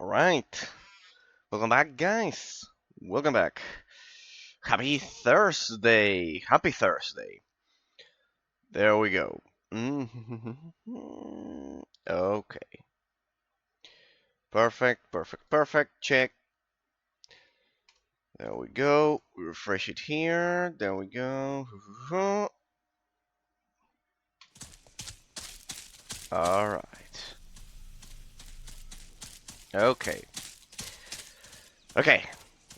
Alright, welcome back, guys. Welcome back. Happy Thursday. Happy Thursday. There we go. Okay. Perfect. Check. There we go. We refresh it here. There we go. Alright. Okay.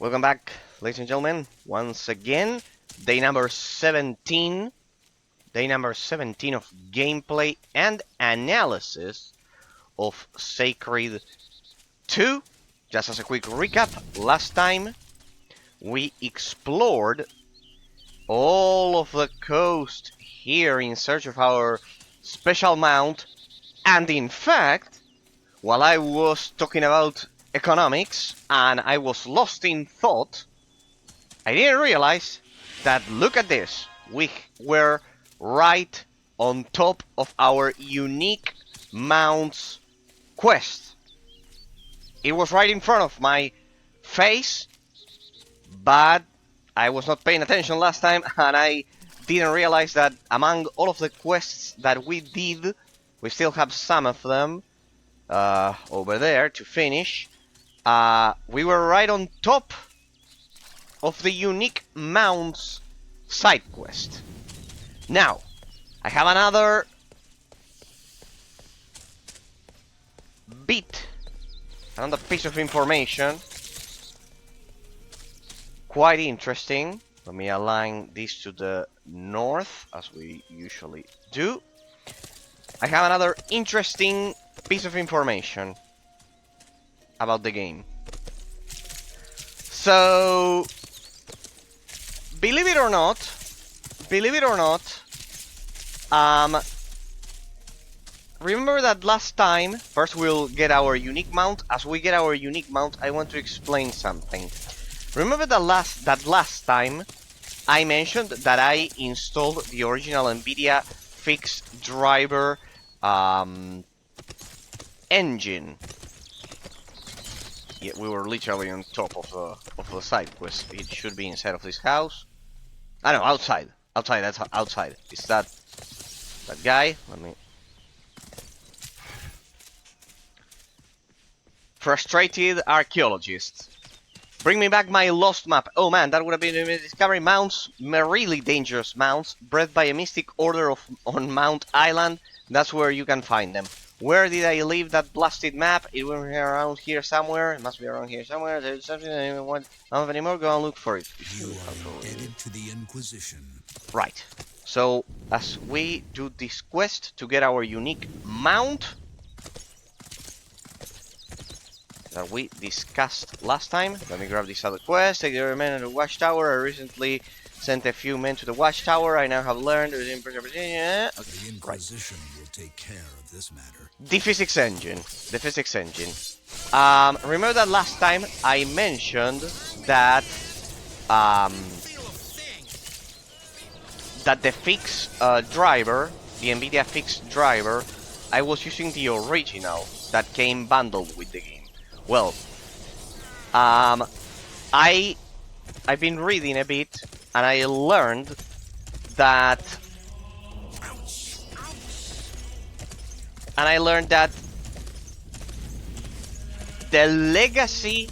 Welcome back, ladies and gentlemen. Once again, day number 17. Day number 17 of gameplay and analysis of Sacred 2. Just as a quick recap, last time we explored all of the coast here in search of our special mount, and in fact, while I was talking about economics and I was lost in thought, I didn't realize that, look at this, we were right on top of our unique mounts quest. It was right in front of my face, but I was not paying attention last time, and I didn't realize that among all of the quests that we did, we still have some of them over there to finish. We were right on top of the unique mounts side quest. Now, I have another piece of information. Quite interesting. Let me align this to the north, as we usually do. I have another interesting piece of information about the game. So, believe it or not, remember that last time, first we'll get our unique mount. As we get our unique mount, I want to explain something. Remember that last time I mentioned that I installed the original NVIDIA fixed driver engine. Yeah, we were literally on top of the side quest. It should be inside of this house. I know, outside. That's outside. Is that guy? Let me. Frustrated archaeologist. Bring me back my lost map. Oh man, that would have been discovering mounts, really dangerous mounts, bred by a mystic order on Mount Island. That's where you can find them. Where did I leave that blasted map? It was around here somewhere. It must be around here somewhere. There's something I don't want. I don't have any more. Go and look for it. You are headed to the Inquisition. Right. So, as we do this quest to get our unique mount that we discussed last time, let me grab this other quest. Take the men at the watchtower. I recently sent a few men to the watchtower. I now have learned. Okay. The Inquisition will take care of this matter. The physics engine. Remember that last time I mentioned that the fixed driver, the NVIDIA fixed driver, I was using the original that came bundled with the game. Well, I've been reading a bit, and I learned that the legacy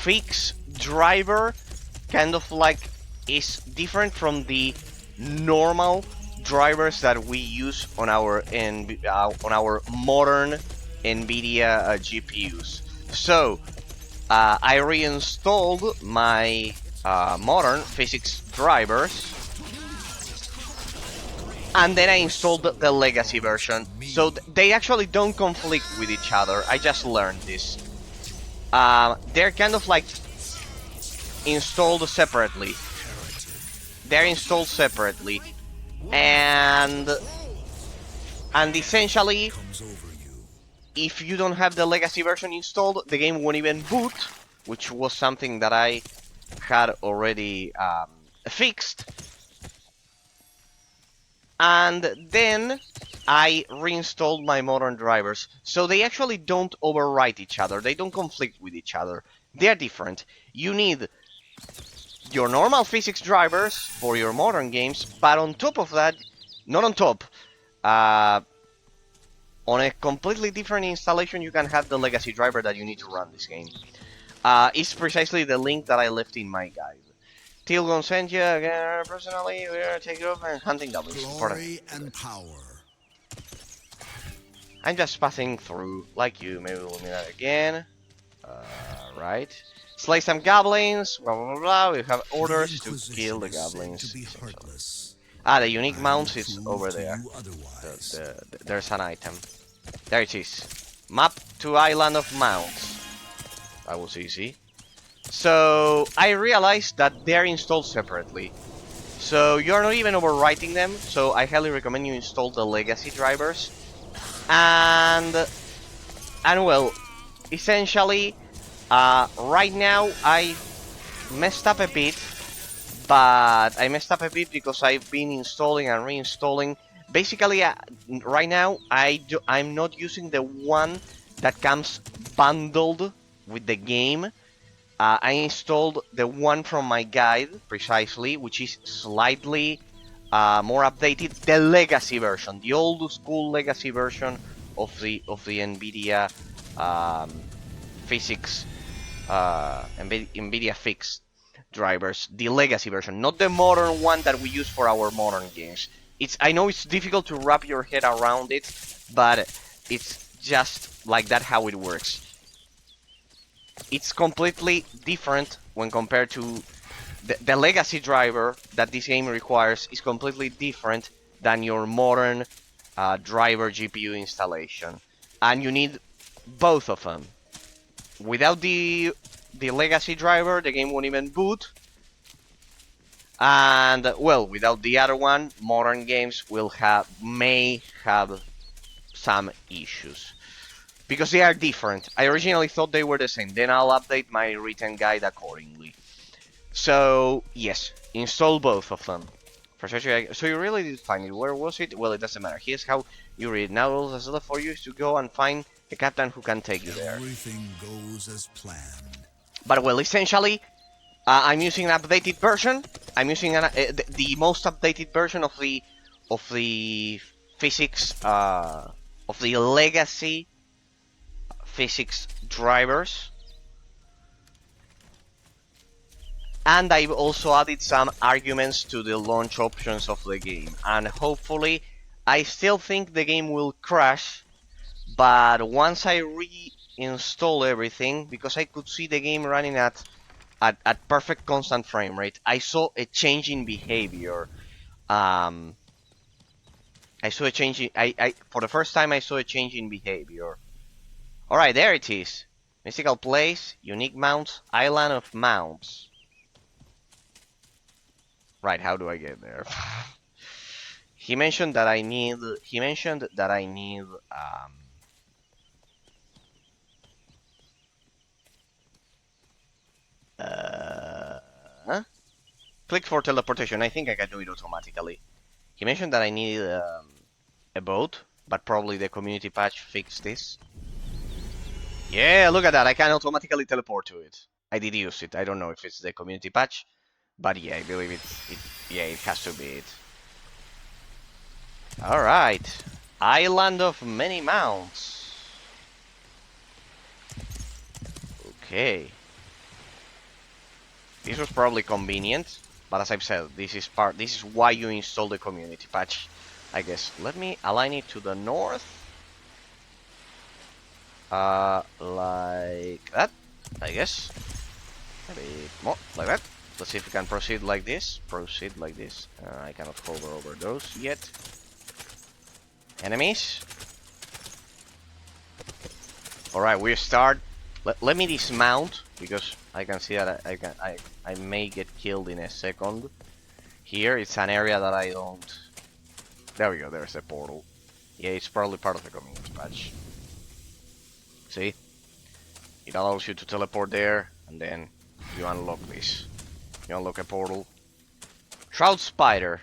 fixed driver kind of like is different from the normal drivers that we use on our modern NVIDIA GPUs. So I reinstalled my modern physics drivers, and then I installed the legacy version. So they actually don't conflict with each other. I just learned this. They're kind of like installed separately. And essentially, if you don't have the legacy version installed, the game won't even boot, which was something that I had already fixed. And then I reinstalled my modern drivers. So they actually don't overwrite each other. They don't conflict with each other. They're different. You need your normal physics drivers for your modern games, but on top of that, not on top, uh, on a completely different installation, you can have the legacy driver that you need to run this game. It's precisely the link that I left in my guide. Tilgon sent you again personally. We are taking off and hunting goblins. Glory and power. I'm just passing through like you. Maybe we'll meet that again. Right. Slay some goblins. Blah blah blah. We have orders to kill the goblins. The unique mounts is over there. There's an item. There it is. Map to Island of Mounts. That was easy. So I realized that they're installed separately. So you're not even overwriting them. So I highly recommend you install the legacy drivers. And well, essentially, right now I messed up a bit, but I messed up a bit because I've been installing and reinstalling. Basically, right now I'm not using the one that comes bundled with the game. I installed the one from my guide precisely, which is slightly more updated, the legacy version, the old school legacy version of the NVIDIA physics, NVIDIA fix drivers, the legacy version, not the modern one that we use for our modern games. I know it's difficult to wrap your head around it, but it's just like that how it works. It's completely different when compared to the legacy driver that this game requires is completely different than your modern driver GPU installation, and you need both of them. Without the legacy driver, the game won't even boot, and well, without the other one, modern games may have some issues. Because they are different. I originally thought they were the same. Then I'll update my written guide accordingly. So, yes, install both of them. So you really did find it. Where was it? Well, it doesn't matter. Here's how you read it. Now all that's left for you is to go and find a captain who can take you there. Everything goes as planned. But well, essentially, I'm using an updated version. I'm using the most updated version of the physics of the legacy physics drivers, and I've also added some arguments to the launch options of the game, and hopefully I still think the game will crash, but once I reinstall everything, because I could see the game running at perfect constant frame rate, I saw a change in behavior. I saw a change in, for the first time I saw a change in behavior. Alright, there it is. Mystical place, unique mounts, island of mounts. Right, how do I get there? He mentioned that I need click for teleportation. I think I can do it automatically. He mentioned that I need a boat, but probably the community patch fixed this. Yeah, look at that. I can automatically teleport to it. I did use it. I don't know if it's the community patch, but yeah, I believe it has to be it. Alright. Island of many mounts. Okay. This was probably convenient, but as I've said, this is why you install the community patch, I guess. Let me align it to the north. Like that, I guess. Maybe more, like that. Let's see if we can proceed like this. Proceed like this. I cannot hover over those yet. Enemies. Alright, we start. Let me dismount, because I can see that I may get killed in a second. Here, it's an area that I don't... There we go, there's a portal. Yeah, it's probably part of the community patch. See? It allows you to teleport there, and then you unlock this. You unlock a portal. Shroud Spider.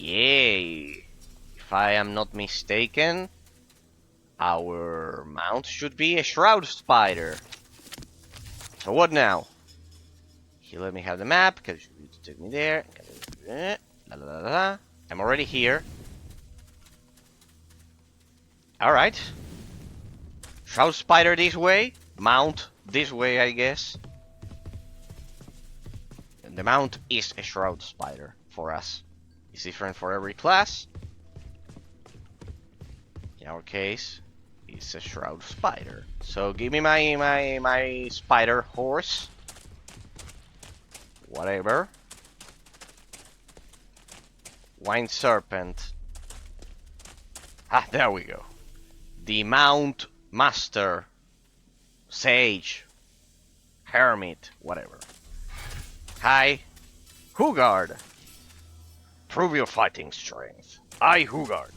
Yay! If I am not mistaken, our mount should be a shroud spider. So what now? He let me have the map, because you took me there. La, la, la, la. I'm already here. Alright. Shroud spider this way. Mount this way, I guess. And the mount is a shroud spider for us. It's different for every class. In our case, it's a shroud spider. So give me my spider horse. Whatever. Wine serpent. Ah, there we go. The Mount Master. Sage. Hermit. Whatever. Hi. Hugard. Prove your fighting strength. I, Hugard.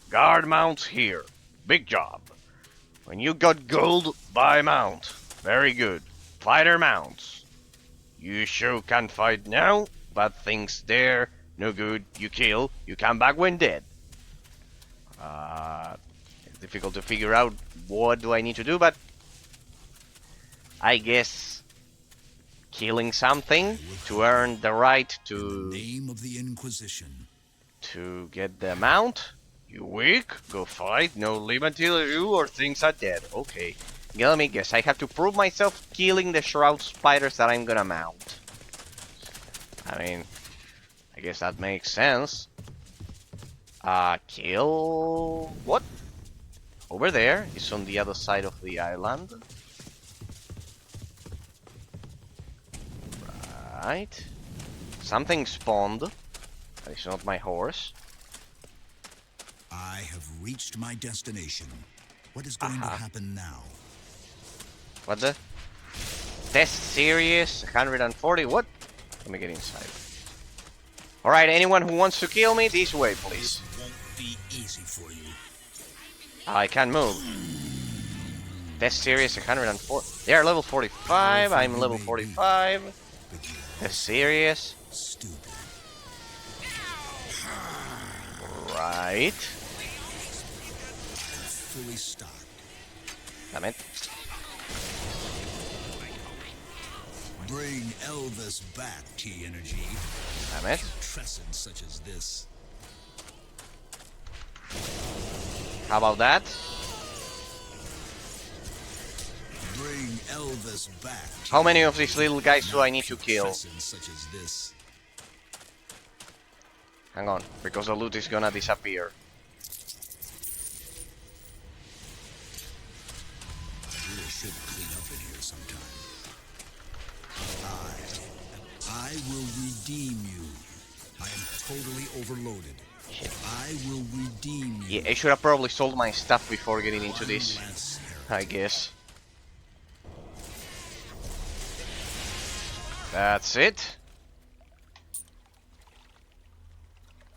Guard mounts here. Big job. When you got gold, buy mount. Very good. Fighter mounts. You sure can fight now, but things there, no good. You kill, you come back when dead. It's difficult to figure out what do I need to do, but I guess killing something to earn the right to Name of the Inquisition. to get the mount. You weak? Go fight. No live until you or things are dead. Okay. Let me guess. I have to prove myself killing the shroud spiders that I'm gonna mount. I mean, I guess that makes sense. Kill... What? Over there. It's on the other side of the island. Right. Something spawned. It's not my horse. I have reached my destination. What is going to happen now? What the? Test series 140. What? Let me get inside. Alright, anyone who wants to kill me, this way, please. This won't be easy for you. I can't move. Test series 104. They are level 45. I'm level 45. Test series. Stupid. Right. Fully stocked. Damn it. Bring Elvis back, T-Energy. Damn it. Putrescence such as this. How about that? Bring Elvis back. How many of these little guys do I need to kill? Putrescence such as this. Hang on, because the loot is gonna disappear. I really should clean up in here sometime. I will redeem you. I am totally overloaded. Shit. I will redeem you. Yeah, I should have probably sold my stuff before getting into this, I guess. That's it.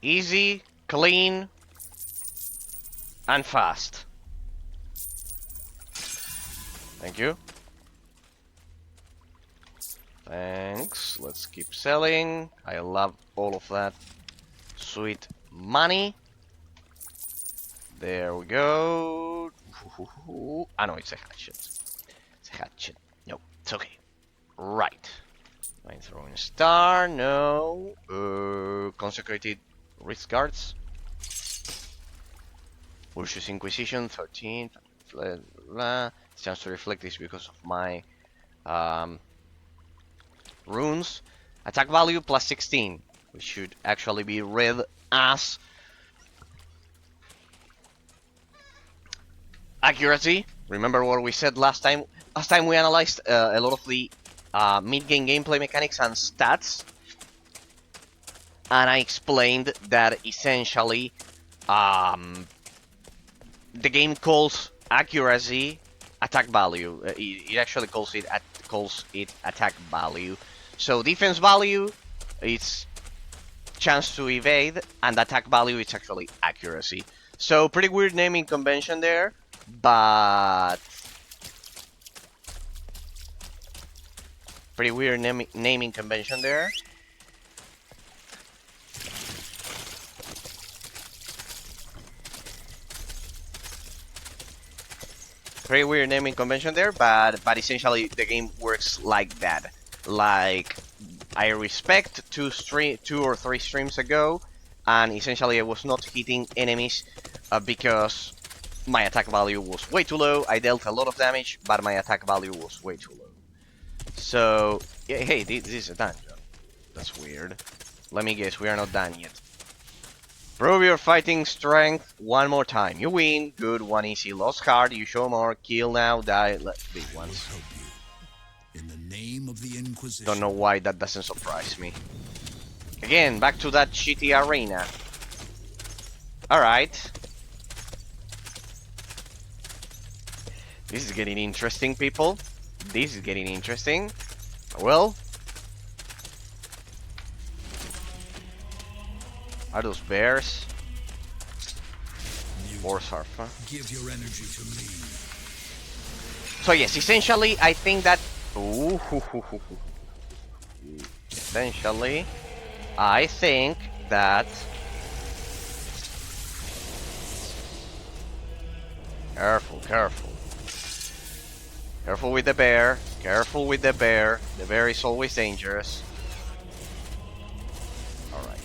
Easy, clean, and fast. Thank you. Thanks. Let's keep selling. I love all of that sweet money. There we go. Ah, no, it's a hatchet. It's a hatchet. No, it's okay. Right. Mine throwing star. No. Consecrated wrist guards. Ursus Inquisition 13. Chance to reflect this because of my runes. Attack value plus 16, which should actually be read as accuracy. Remember what we said last time? Last time we analyzed a lot of the mid-game gameplay mechanics and stats, and I explained that essentially the game calls accuracy attack value. It actually calls it attack value. So defense value is chance to evade, and attack value is actually accuracy. So pretty weird naming convention there, but pretty weird naming convention there. pretty weird naming convention there, but essentially the game works like that. Like, I respect two or three streams ago, and essentially I was not hitting enemies because my attack value was way too low. I dealt a lot of damage, but my attack value was way too low. So, yeah, hey, this is a dungeon. That's weird. Let me guess, we are not done yet. Prove your fighting strength one more time. You win. Good, one easy. Lost card. You show more. Kill now. Die. Let's be once. In the name of the Inquisition. Don't know why that doesn't surprise me. Again, back to that shitty arena. Alright. This is getting interesting, people. This is getting interesting. Well. Are those bears? Or Sarfa? Give your energy to me. So yes, essentially, I think that. Essentially, I think that. Careful, careful. Careful with the bear. Careful with the bear. The bear is always dangerous. Alright,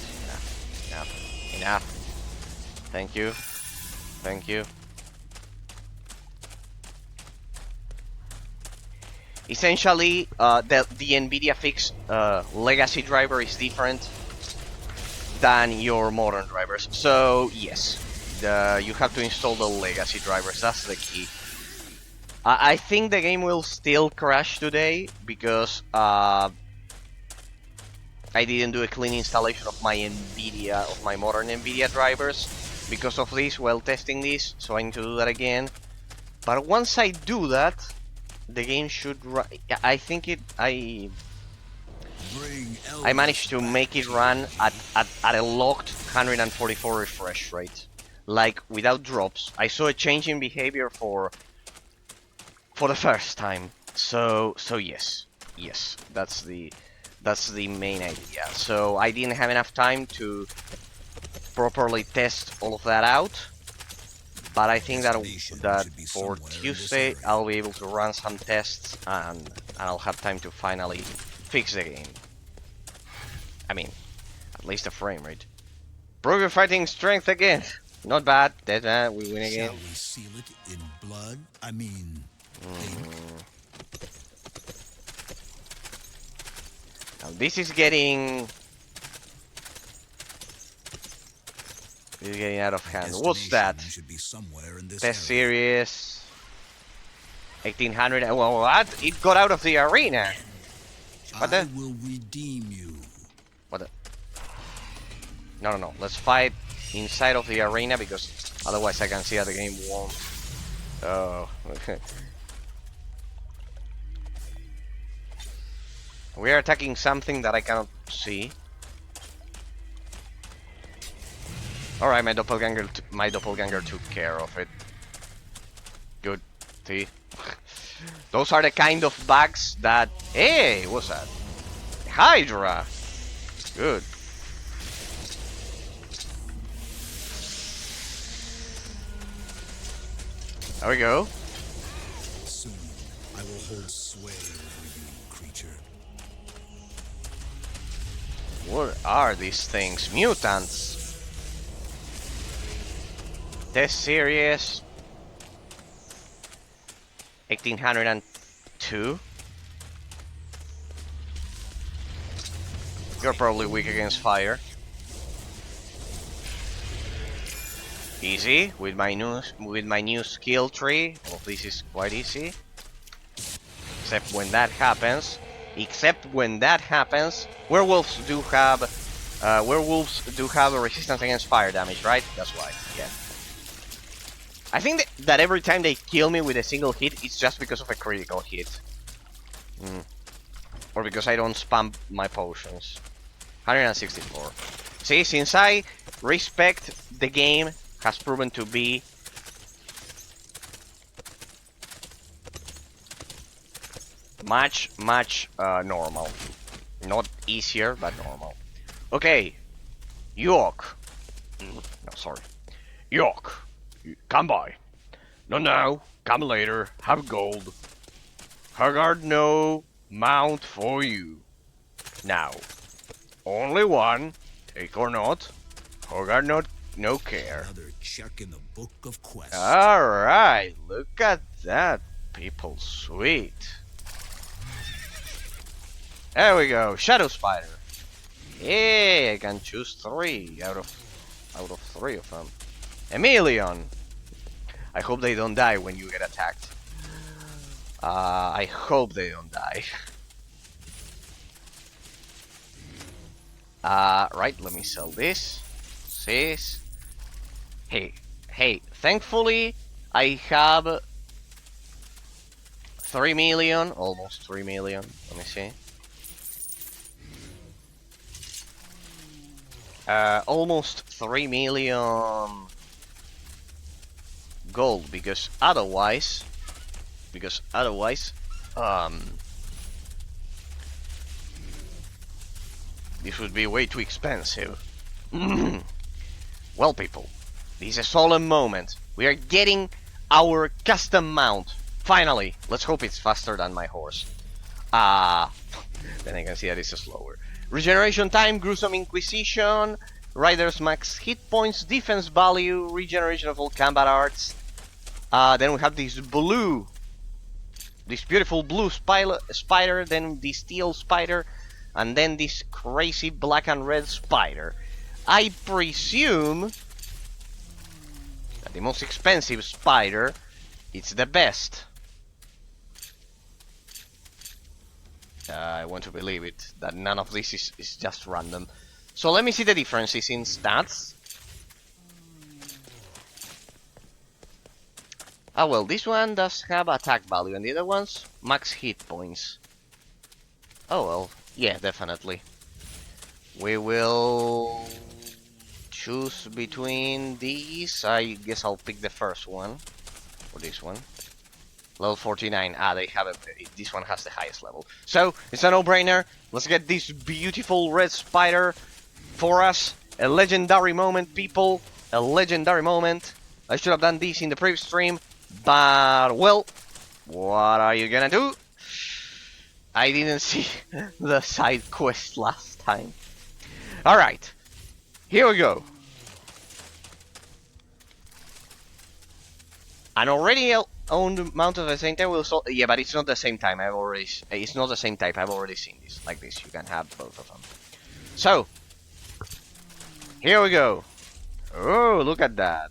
enough. Thank you. Thank you. Essentially, the NVIDIA fixed legacy driver is different than your modern drivers. So yes, you have to install the legacy drivers. That's the key. I think the game will still crash today because I didn't do a clean installation of my modern NVIDIA drivers because of this while testing this, so I need to do that again. But once I do that, the game should run. I think I managed to make it run at a locked 144 refresh rate, like without drops. I saw a change in behavior for the first time. So yes, that's the main idea. So I didn't have enough time to properly test all of that out, but I think that for Tuesday I'll be able to run some tests and I'll have time to finally fix the game. I mean, at least the frame rate. Prove your fighting strength again. Not bad. Dead man. We win again. Shall we seal it in blood? I mean, Now this is getting out of hand. What's that? should be somewhere in this Test area. series 1800. Well, what? It got out of the arena. What I the? will redeem you. What the? No. Let's fight inside of the arena because otherwise I can see that the game won't. Oh. We are attacking something that I cannot see. Alright, my doppelganger took care of it. Good. See? Those are the kind of bugs that... Hey, what's that? Hydra! Good. There we go. Soon, I will hold sway over you, creature. What are these things? Mutants! Test series 1802. You're probably weak against fire. Easy with my new skill tree. Well, this is quite easy. Except when that happens. Werewolves do have a resistance against fire damage, right? That's why. Yeah. I think that every time they kill me with a single hit, it's just because of a critical hit. Or because I don't spam my potions. 164. See, since I respect the game, has proven to be much normal. Not easier, but normal. Okay. York. No, sorry. York. Come by. No, no. Come later. Have gold. Haggard, no mount for you. Now, only one. Take or not. Haggard, not no care. Another check in the book of quests. Alright, look at that, people. Sweet. There we go. Shadow Spider. Yeah, I can choose 3 out of 3 of them. Emilion. I hope they don't die when you get attacked. I hope they don't die. Right, let me sell this. This. Hey, thankfully I have 3 million, almost 3 million. Let me see. Almost 3 million gold, because otherwise, this would be way too expensive. Well, people, this is a solemn moment. We are getting our custom mount. Finally, let's hope it's faster than my horse. Then I can see that it's slower. Regeneration time, gruesome inquisition, rider's max hit points, defense value, regeneration of all combat arts. Then we have this beautiful blue spider, then this steel spider, and then this crazy black and red spider. I presume that the most expensive spider, it's the best. I want to believe it, that none of this is just random. So let me see the differences in stats. Ah well, this one does have attack value, and the other one's max hit points. Oh well, yeah, definitely. We will choose between these. I guess I'll pick the first one, or this one. Level 49. They have this one has the highest level. So, it's a no-brainer. Let's get this beautiful red spider for us. A legendary moment, people. A legendary moment. I should have done this in the previous stream, but, well, what are you gonna do? I didn't see the side quest last time. Alright. Here we go. An already owned mount of the same type will yeah, but it's not the same time. It's not the same type. I've already seen this. Like this, you can have both of them. So, here we go. Oh, look at that.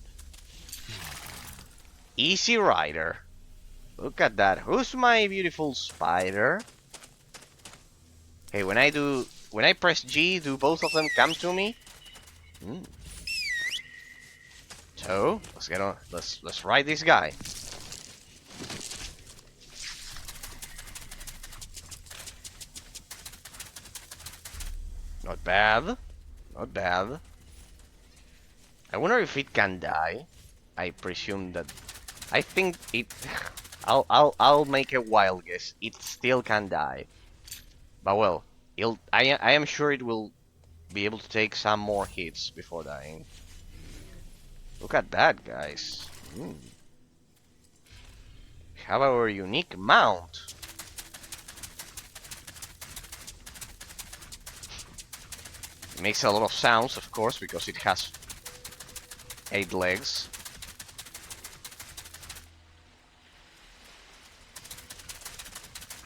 Easy Rider. Look at that. Who's my beautiful spider? Hey, when I press G, do both of them come to me? So, let's get on. Let's ride this guy. Not bad. Not bad. I wonder if it can die. I presume that. I think it. I'll make a wild guess. It still can die. But well, I am sure it will be able to take some more hits before dying. Look at that, guys. Have our unique mount. It makes a lot of sounds, of course, because it has 8 legs.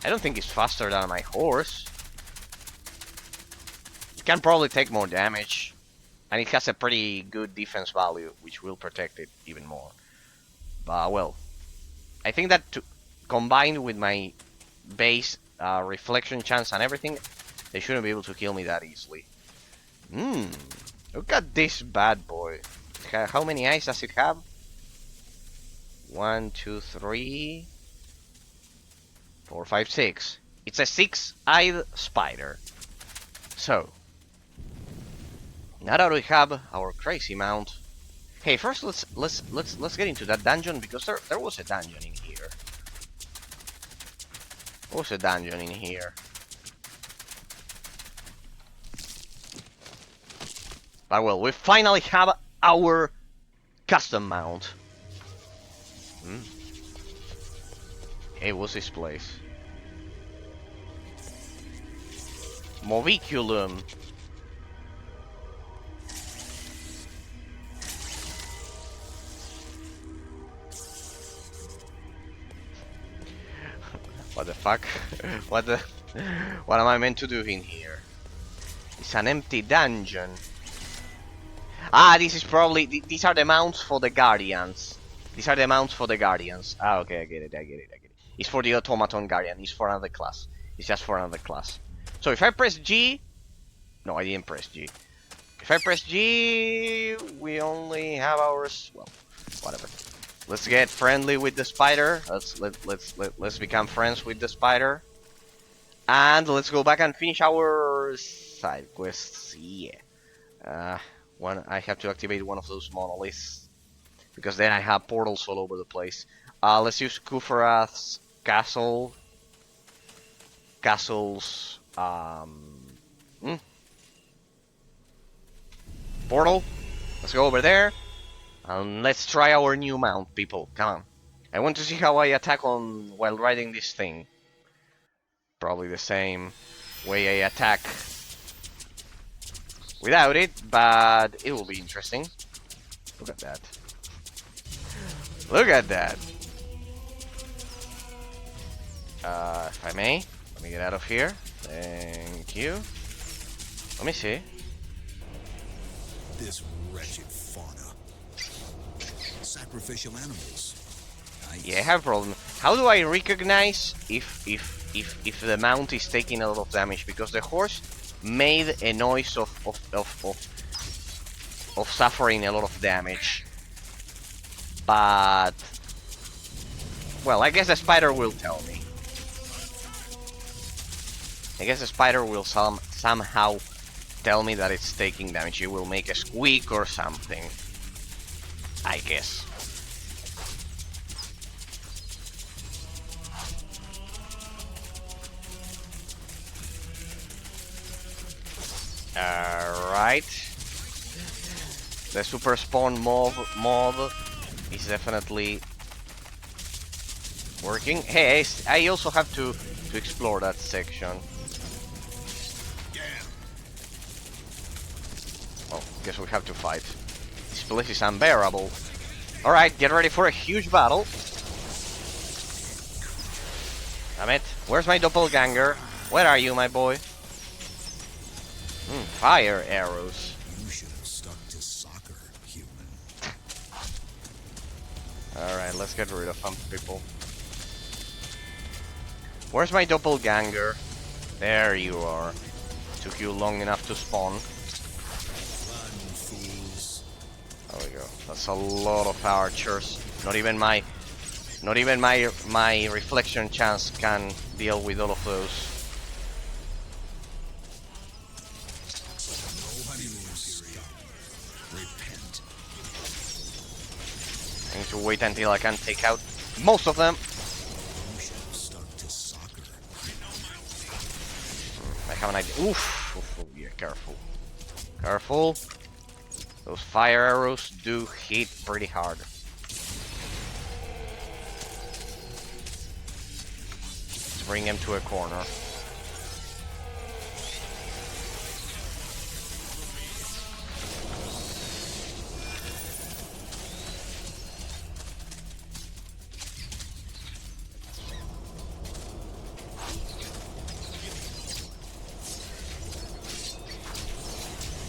I don't think it's faster than my horse. It can probably take more damage. And it has a pretty good defense value, which will protect it even more. But, well, I think that combined with my base reflection chance and everything, they shouldn't be able to kill me that easily. Look at this bad boy. How many eyes does it have? 1, 2, 3, 4, 5, 6. It's a 6-eyed spider. So, now that we have our crazy mount, hey, first let's get into that dungeon, because there was a dungeon in here. There was a dungeon in here. But well, we finally have our custom mount. Hmm. Hey, what's this place? Moviculum. What the fuck? What the? What am I meant to do in here? It's an empty dungeon. Ah, this is probably... these are the mounts for the Guardians. These are the mounts for the Guardians. Ah, okay, I get it, I get it, I get it. It's for the Automaton Guardian. It's for another class. It's just for another class. So if I press G... No, I didn't press G. If I press G... we only have ours... Well, whatever. Let's get friendly with the spider. Let's become friends with the spider. And let's go back and finish our side quests. Yeah. I have to activate one of those monoliths, because then I have portals all over the place. Let's use Kufarath's castle. Castle's portal. Let's go over there. And let's try our new mount, people. Come on. I want to see how I attack while riding this thing. Probably the same way I attack without it, but it will be interesting. Look at that. Look at that. If I may, let me get out of here. Thank you. Let me see. This wretched fauna. Sacrificial animals. Nice. Yeah, I have a problem. How do I recognize if the mount is taking a lot of damage? Because the horse made a noise of suffering a lot of damage. But well, I guess the spider will tell me. I guess the spider will somehow tell me that it's taking damage. It will make a squeak or something, I guess. Alright. The super spawn mob is definitely working. Hey, I also have to explore that section. Well, guess we have to fight. This place is unbearable. Alright, get ready for a huge battle. Damn it. Where's my doppelganger? Where are you, my boy? Fire arrows. You should have stuck to soccer, human. Alright, let's get rid of some people. Where's my doppelganger? There you are. Took you long enough to spawn. There we go. That's a lot of archers. Not even my reflection chance can deal with all of those. I need to wait until I can take out most of them. I have an idea. Oof, yeah, careful. Careful. Those fire arrows do hit pretty hard. Let's bring him to a corner.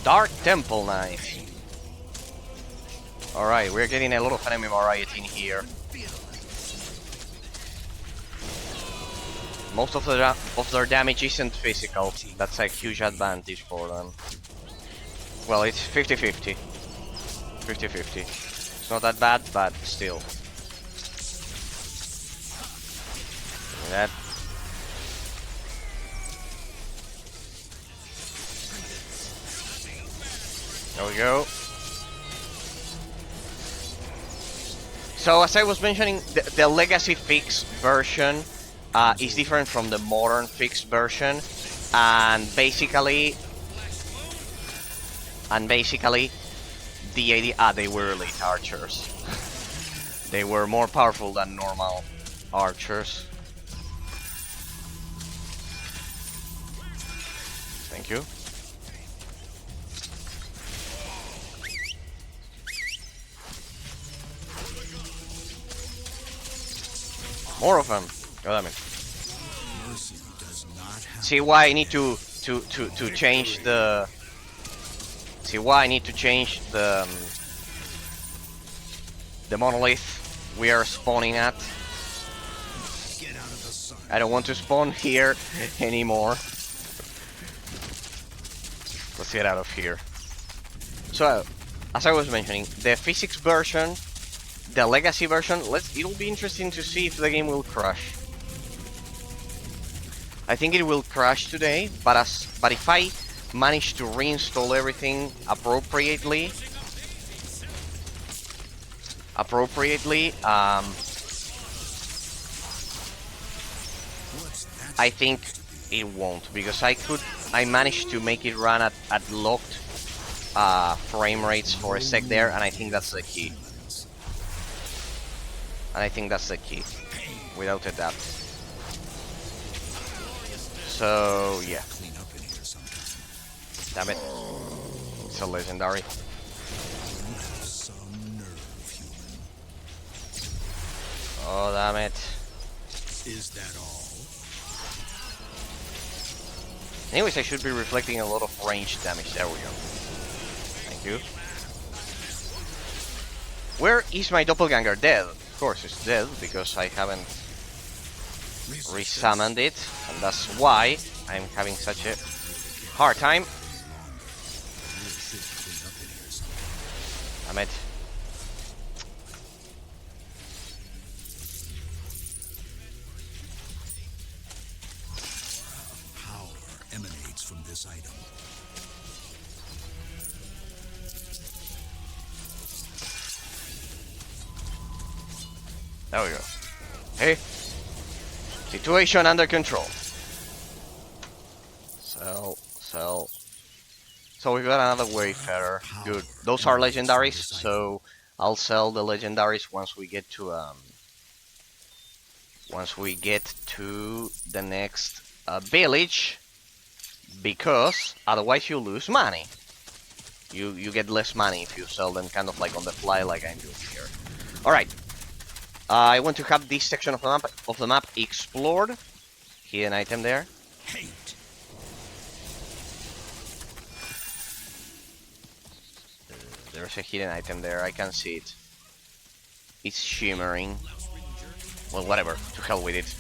Dark Temple Knife. Alright, we're getting a lot of enemy variety in here. Most of their damage isn't physical. That's a huge advantage for them. Well, it's 50-50. 50-50. It's not that bad, but still. That. There we go. So as I was mentioning, the legacy fixed version is different from the modern fixed version, and basically the idea they were elite archers. They were more powerful than normal archers. Thank you. More of them. God damn it. See why I need to change the. See why I need to change the monolith we are spawning at. I don't want to spawn here anymore. Let's get out of here. So, as I was mentioning, the physics version, the legacy version, it'll be interesting to see if the game will crash. I think it will crash today, but if I manage to reinstall everything appropriately, I think it won't, because I managed to make it run at locked frame rates for a sec there, and I think that's the key. Without a doubt. So yeah. Damn it. It's a legendary. Oh damn it. Is that all? Anyways, I should be reflecting a lot of range damage. There we go. Thank you. Where is my doppelganger? Dead. Of course it's dead, because I haven't resummoned it, and that's why I'm having such a hard time. Damn it. Emanates from this item. There we go. Hey. Situation under control. So we got another wayfarer. Good. Those are legendaries, so I'll sell the legendaries once we get to the next village. Because otherwise you lose money. You get less money if you sell them kind of like on the fly, like I'm doing here. Alright. I want to have this section of the map explored. Hidden item there. Hate. There's a hidden item there, I can see it. It's shimmering. Well, whatever, to hell with it.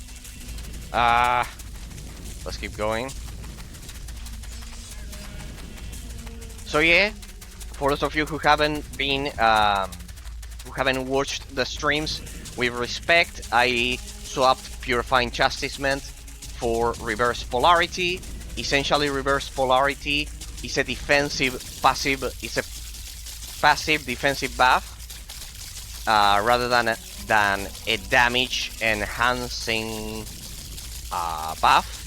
Let's keep going. So yeah, for those of you who haven't watched the streams, with respect, I swapped Purifying Chastisement for Reverse Polarity. Essentially, Reverse Polarity is a passive defensive buff, rather than a damage enhancing buff,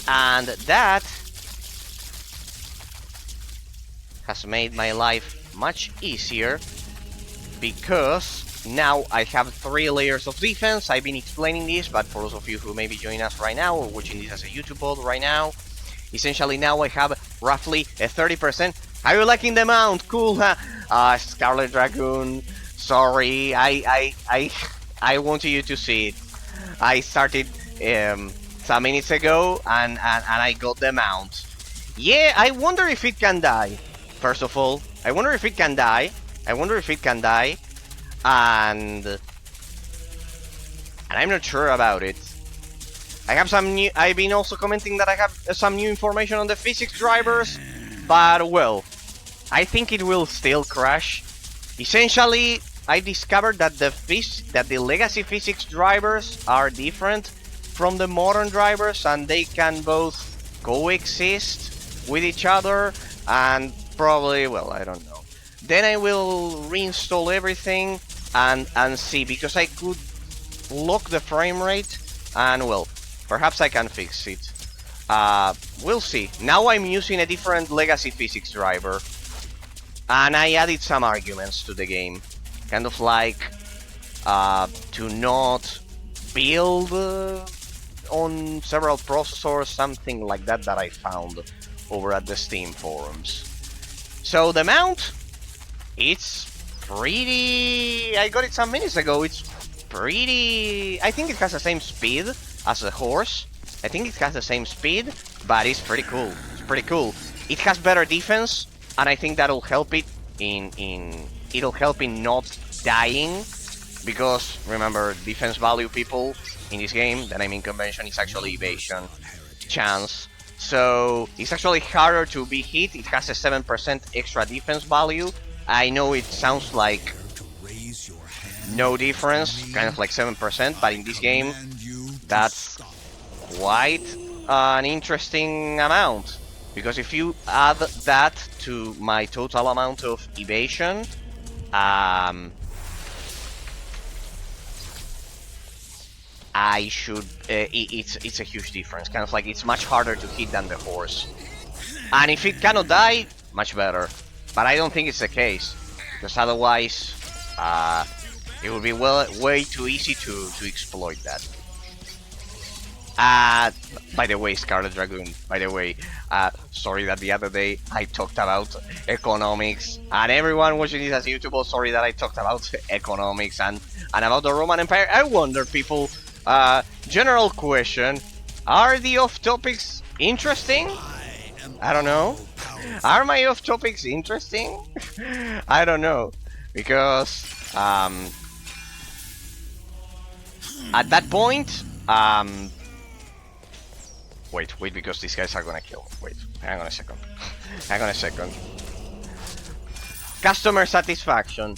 and that has made my life much easier, because now I have 3 layers of defense. I've been explaining this, but for those of you who may be joining us right now or watching this as a YouTube pod right now, essentially now I have roughly a 30%. Are you liking the mount? Cool, huh? Scarlet Dragoon. Sorry, I wanted you to see it. I started some minutes ago, and I got the mount. Yeah, I wonder if it can die. First of all, I wonder if it can die. And I'm not sure about it. I have some new. I've been also commenting that I have some new information on the physics drivers, but well, I think it will still crash. Essentially, I discovered that the legacy physics drivers are different from the modern drivers, and they can both coexist with each other, and probably, well, I don't know. Then I will reinstall everything and see, because I could lock the frame rate, and well, perhaps I can fix it. We'll see. Now I'm using a different legacy physics driver. and I added some arguments to the game, kind of like to not build on several processors, something like that that I found over at the Steam forums. So the mount, it's pretty... I got it some minutes ago. It's pretty... I think it has the same speed as the horse. I think it has the same speed, but it's pretty cool. It's pretty cool. It has better defense, and I think that'll help it it'll help in not dying, because remember, defense value, people, in this game, the naming convention is actually evasion chance. So it's actually harder to be hit. It has a 7% extra defense value. I know it sounds like no difference, kind of like 7%, but in this game, that's quite an interesting amount. Because if you add that to my total amount of evasion, I should... it's a huge difference. Kind of like it's much harder to hit than the horse. And if it cannot die, much better. But I don't think it's the case, because otherwise it would be way too easy to exploit that. By the way, Scarlet Dragoon, by the way, sorry that the other day I talked about economics, and everyone watching this as YouTube, sorry that I talked about economics and about the Roman Empire. I wonder, people, general question, are the off-topics interesting? I don't know. Are my off-topics interesting? I don't know, because at that point, wait, because these guys are gonna kill me. Wait, hang on a second. Hang on a second. Customer satisfaction.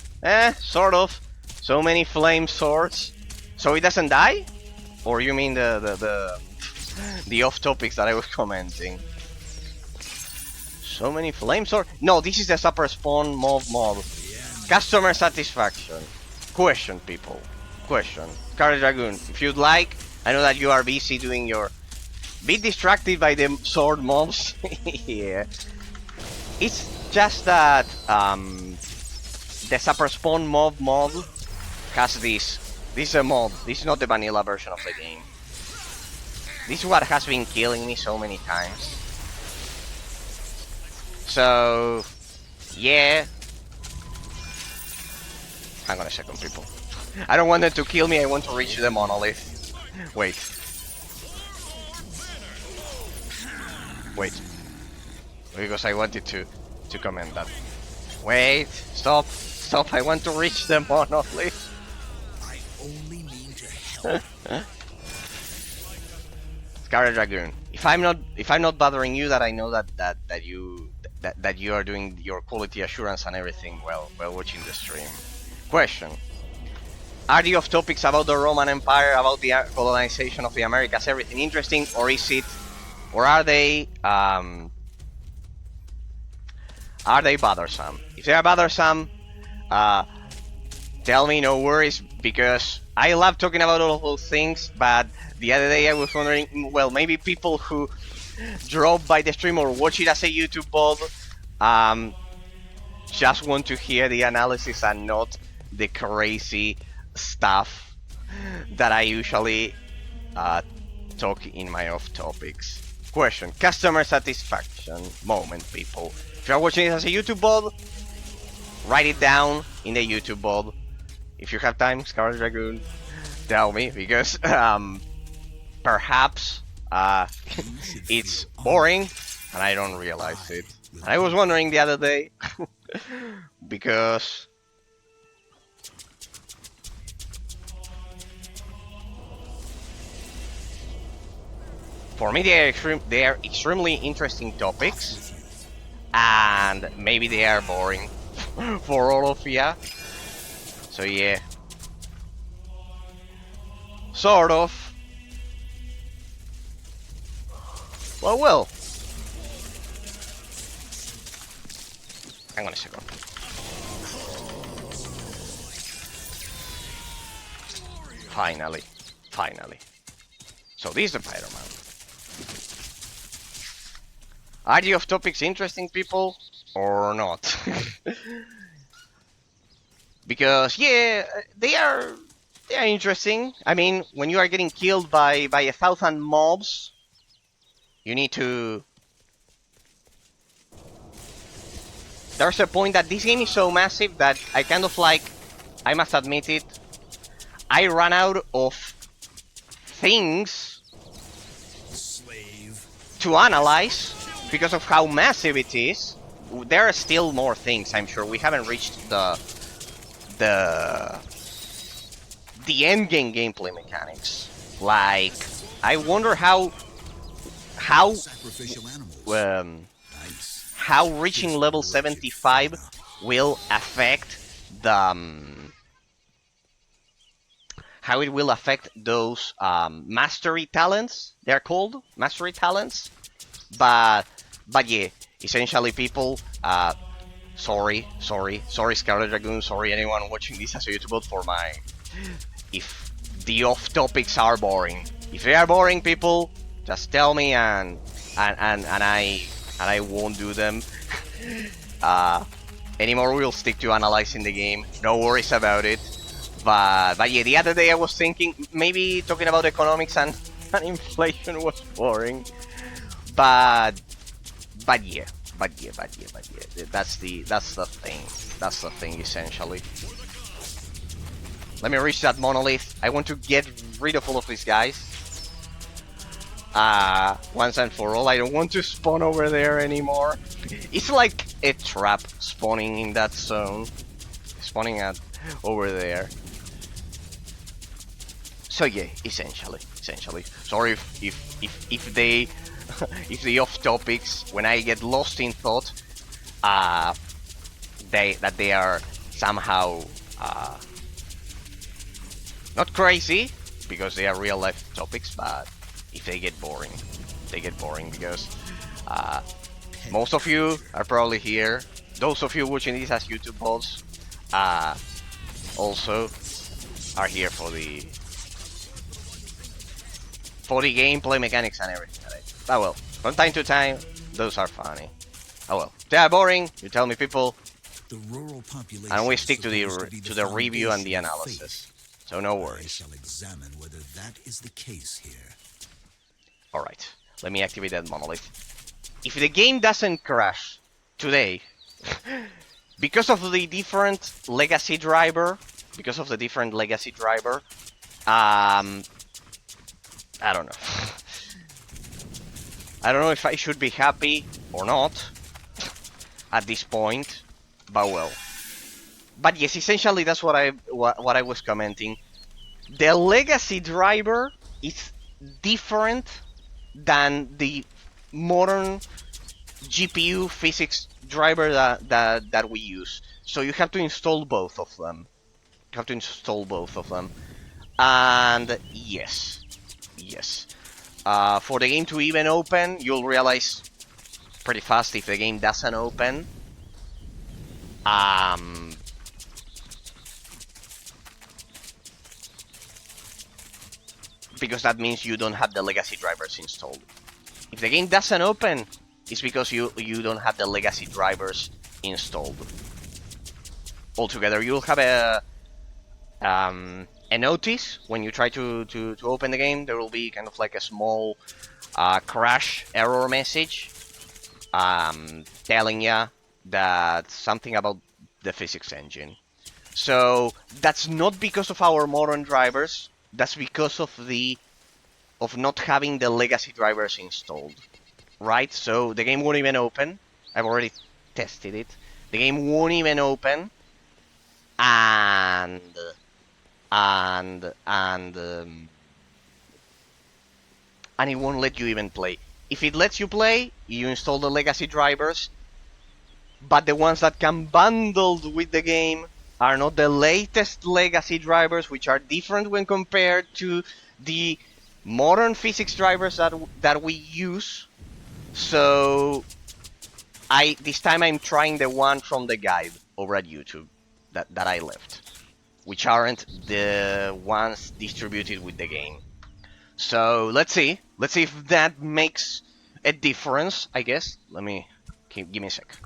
Sort of. So many flame swords. So it doesn't die? Or you mean the off-topics that I was commenting? So many flame swords? No, this is the super spawn mob. Customer satisfaction. Question, people. Question. Scarlet Dragoon, if you'd like, I know that you are busy doing your... Be distracted by the sword mobs. Yeah. It's just that the super spawn mob has this. This is a mod. This is not the vanilla version of the game. This is what has been killing me so many times. So, yeah. Hang on a second, people. I don't want them to kill me. I want to reach the monolith. Wait. Because I wanted to comment that. Wait, stop, I want to reach the monolith. I only mean to help. Scarlet Dragoon, if I'm not bothering you, that I know that you are doing your quality assurance and everything while watching the stream. Question. Are the off-topics about the Roman Empire, about the colonization of the Americas, everything interesting, or is it... Or are they bothersome? If they are bothersome, tell me, no worries, because I love talking about all of those things, but the other day I was wondering, well, maybe people who drop by the stream or watch it as a YouTube VOD, just want to hear the analysis and not the crazy stuff that I usually talk in my off-topics. Question. Customer satisfaction moment, people. If you're watching it as a YouTube VOD, write it down in the YouTube VOD. If you have time, Scarlet Dragoon, tell me, because perhaps it's boring and I don't realize it. And I was wondering the other day, because... For me, they are extremely interesting topics, and maybe they are boring for all of you. So yeah, sort of. Well. Hang on a second. Finally. So this is the Pyro-Man. Are the off-topics interesting, people? or not. Because yeah, they are interesting. I mean, when you are getting killed by 1,000 mobs, you need to. There's a point that this game is so massive that I kind of like. I must admit it. I ran out of things Slave. to analyze because of how massive it is. There are still more things, I'm sure. We haven't reached the end game gameplay mechanics. Like, I wonder how Sacrificial animals. Nice. how reaching level 75 will affect the how it will affect those mastery talents. They're called mastery talents, but yeah, essentially people. Sorry, Scarlet Dragoon. Sorry, anyone watching this as a YouTube for my. If the off topics are boring, if they are boring, people, just tell me and I won't do them. Anymore, we'll stick to analyzing the game. No worries about it. But yeah, the other day I was thinking maybe talking about economics and inflation was boring. But yeah. That's the thing. That's the thing essentially. Let me reach that monolith. I want to get rid of all of these guys. Once and for all. I don't want to spawn over there anymore. It's like a trap spawning in that zone. Spawning at over there. So yeah, essentially. Sorry if they if the off topics when I get lost in thought, they are somehow not crazy because they are real life topics, but if they get boring because most of you are probably here. Those of you watching this as YouTube bots also are here for the gameplay mechanics and everything. Right? Oh well, from time to time, those are funny. Oh well, they are boring. You tell me, people, The rural population and we stick to the review and the foundation of analysis. So no faith. I worries. shall examine whether that is the case here. All right, let me activate that monolith. If the game doesn't crash today, because of the different legacy driver, I don't know. I don't know if I should be happy or not at this point, but well. But yes, essentially that's what I was commenting. The legacy driver is different than the modern GPU physics driver that we use. So you have to install both of them. And yes. For the game to even open, you'll realize pretty fast if the game doesn't open. Because that means you don't have the legacy drivers installed. If the game doesn't open, it's because you don't have the legacy drivers installed. Altogether, you'll have a notice when you try to open the game. There will be kind of like a small crash error message telling you that something about the physics engine. So that's not because of our modern drivers. That's because of not having the legacy drivers installed, right? So the game won't even open. I've already tested it. The game won't even open, and it won't let you even play. If it lets you play, you install the legacy drivers, but the ones that come bundled with the game are not the latest legacy drivers, which are different when compared to the modern physics drivers that we use. So this time I'm trying the one from the guide over at YouTube that I left, which aren't the ones distributed with the game. So let's see if that makes a difference, I guess. Give me a sec.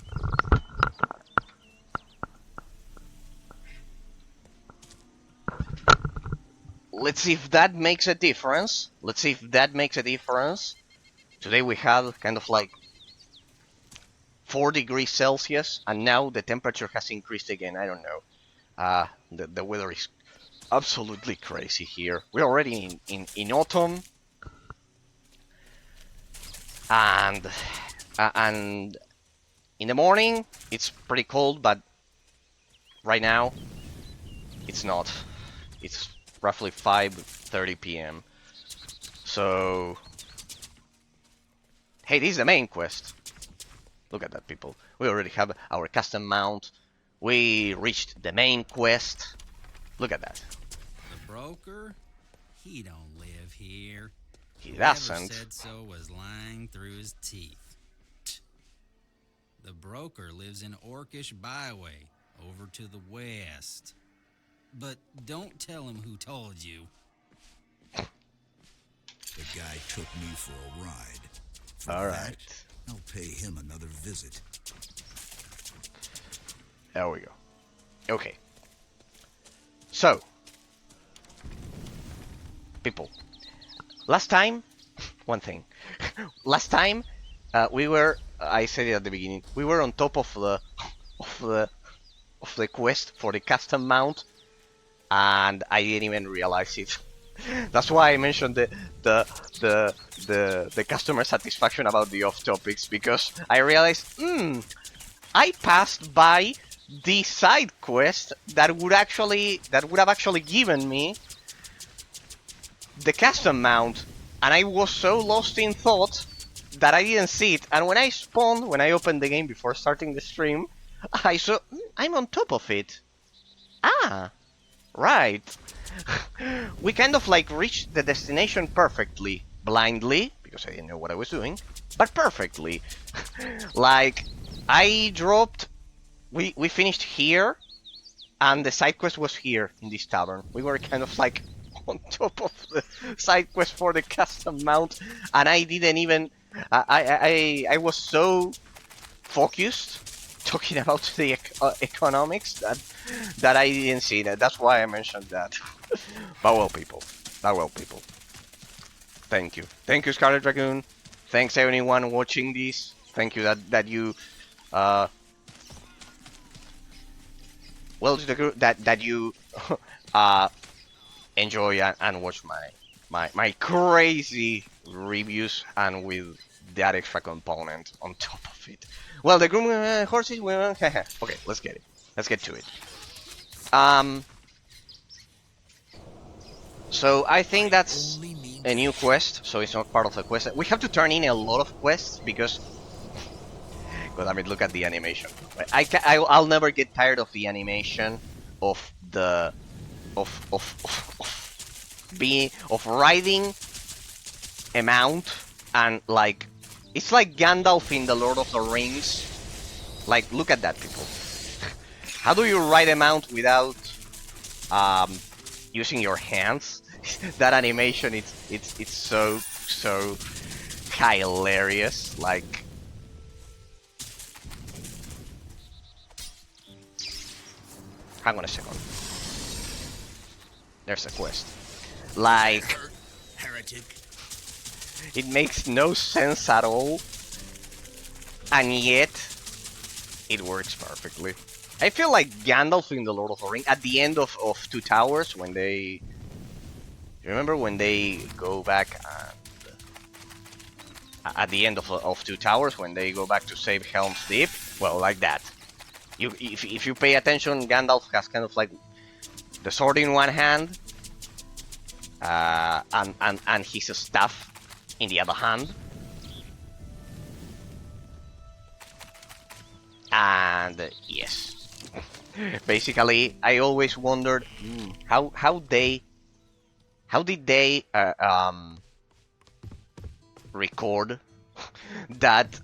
let's see if that makes a difference. Let's see if that makes a difference. Today we had kind of like 4 degrees Celsius, and now the temperature has increased again. I don't know. The weather is absolutely crazy here. We're already in autumn, and and in the morning it's pretty cold, but right now it's not. It's roughly 5:30 p.m. So, hey, this is the main quest. Look at that, people. We already have our custom mount. We reached the main quest. Look at that. The broker? He don't live here. He Whoever doesn't. said so was lying through his teeth. The broker lives in Orcish Byway, over to the west. But don't tell him who told you. The guy took me for a ride. For All that, right. I'll pay him another visit. There we go. Okay. So, people, last time, one thing. Last time, we were. I said it at the beginning. We were on top of the quest for the custom mount, and I didn't even realize it. That's why I mentioned the customer satisfaction about the off topics, because I realized, I passed by the side quest that would have actually given me the custom mount, and I was so lost in thought that I didn't see it. And when I opened the game before starting the stream, I saw I'm on top of it. Ah, right. We kind of like reached the destination perfectly, blindly, because I didn't know what I was doing, but perfectly. Like, I dropped. We finished here, and the side quest was here in this tavern. We were kind of like on top of the side quest for the custom mount, and I didn't even. I was so focused talking about the economics that I didn't see that. That's why I mentioned that. But well, people. Thank you. Thank you, Scarlet Dragoon. Thanks everyone watching this. Thank you that you well to the group that you enjoy and watch my crazy reviews, and with that extra component on top of it. Well, the groom horses. Okay, let's get it. Let's get to it. So I think that's a new quest. So it's not part of the quest. We have to turn in a lot of quests because. God, I mean, look at the animation. I'll never get tired of the animation of the of riding a mount, and like it's like Gandalf in the Lord of the Rings. Like, look at that, people. How do you ride a mount without using your hands? That animation, it's so hilarious. Like, hang on a second. There's a quest. Like, Heretic. it makes no sense at all, and yet it works perfectly. I feel like Gandalf in the Lord of the Rings at the end of Two Towers, when they... Remember when they go back and... At the end of Two Towers, when they go back to save Helm's Deep? Well, like that. If you pay attention, Gandalf has kind of like the sword in one hand, and his staff in the other hand. And yes, basically, I always wondered how did they record that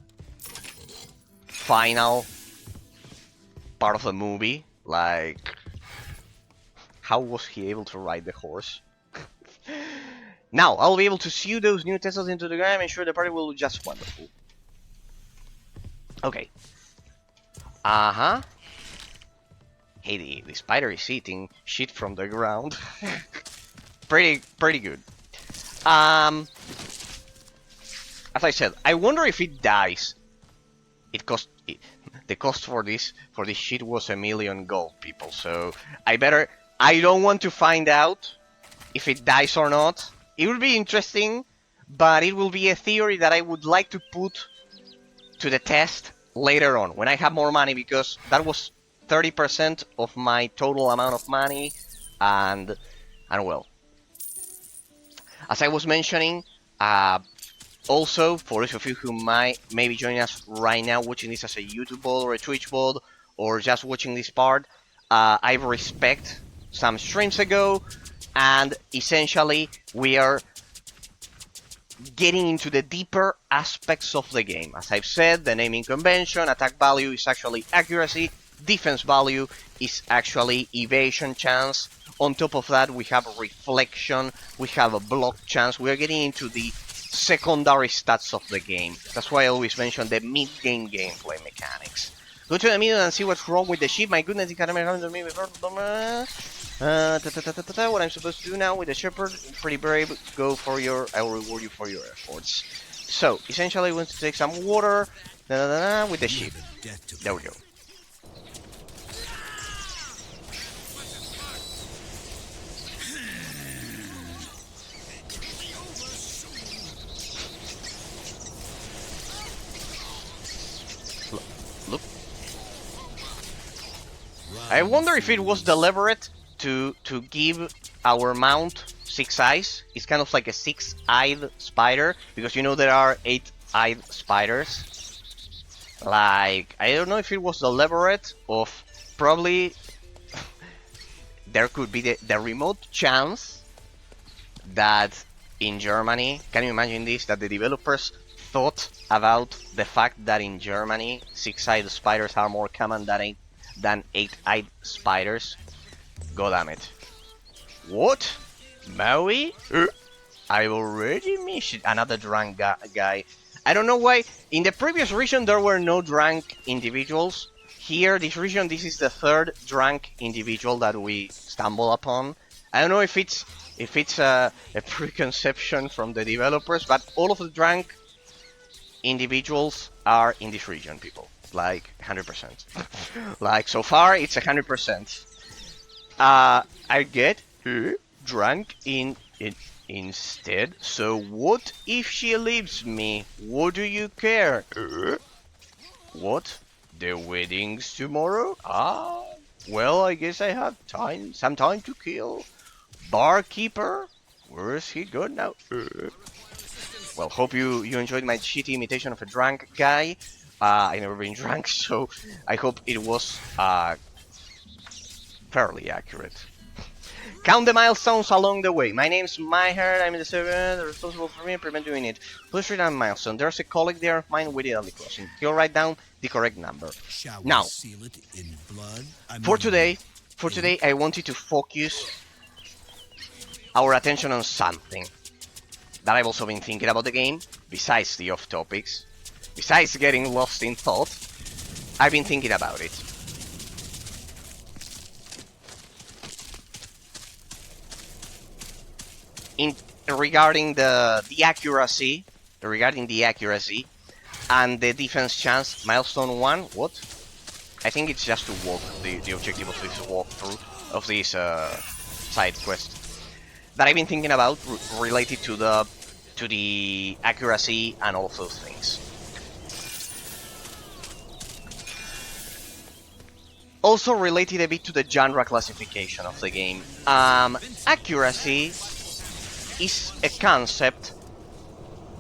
final part of the movie. Like, how was he able to ride the horse? Now I'll be able to sew those new Teslas into the ground and sure the party will look just wonderful. Okay. Hey, the spider is eating shit from the ground. pretty good. As I said, I wonder if it dies. The cost for this shit was $1 million gold, people. So I don't want to find out if it dies or not. It would be interesting, but it will be a theory that I would like to put to the test later on when I have more money, because that was 30% of my total amount of money, and well, as I was mentioning, also for those of you who may be joining us right now, watching this as a YouTube bot or a Twitch bot, or just watching this part, I respect some streams ago, and essentially we are getting into the deeper aspects of the game. As I've said, the naming convention, attack value is actually accuracy, defense value is actually evasion chance. On top of that, we have reflection, we have a block chance. We are getting into the secondary stats of the game. That's why I always mention the mid-game gameplay mechanics. Go to the middle and see what's wrong with the ship. My goodness, it can't happen to me before. What I'm supposed to do now with the shepherd, pretty brave. Go for your, I will reward you for your efforts. So, essentially, we want to take some water with the ship. There we go. Look. I wonder if it was deliberate to give our mount 6 eyes. It's kind of like a 6-eyed spider, because you know there are 8-eyed spiders. Like, I don't know if it was deliberate, of probably there could be the remote chance that in Germany, can you imagine this, that the developers thought about the fact that in Germany 6-eyed spiders are more common than 8-eyed spiders. God damn it. What? Maui? I already missed it. Another drunk guy. I don't know why. In the previous region there were no drunk individuals. Here, this region, this is the third drunk individual that we stumble upon. I don't know if it's a preconception from the developers, but all of the drunk individuals are in this region, people. Like 100%. Like so far, it's 100%. I get drunk instead. So what if she leaves me? What do you care? What? The wedding's tomorrow? Ah, well, I guess I have some time to kill. Barkeeper? Where's he gone now? Well, hope you enjoyed my shitty imitation of a drunk guy. I never been drunk, so I hope it was fairly accurate. Count the milestones along the way. My name's Myherd, I'm the servant responsible for me and prevent doing it. Please read down milestone. There's a colleague there of mine without crossing. He'll write down the correct number. Now, Seal it in blood? for today, I wanted to focus our attention on something that I've also been thinking about the game, besides the off topics, besides getting lost in thought. I've been thinking about it. Regarding the accuracy, and the defense chance. Milestone 1, what? I think it's just to walk, the objective of this walkthrough, of this side quest, that I've been thinking about related to the accuracy and all of those things. Also related a bit to the genre classification of the game. Accuracy is a concept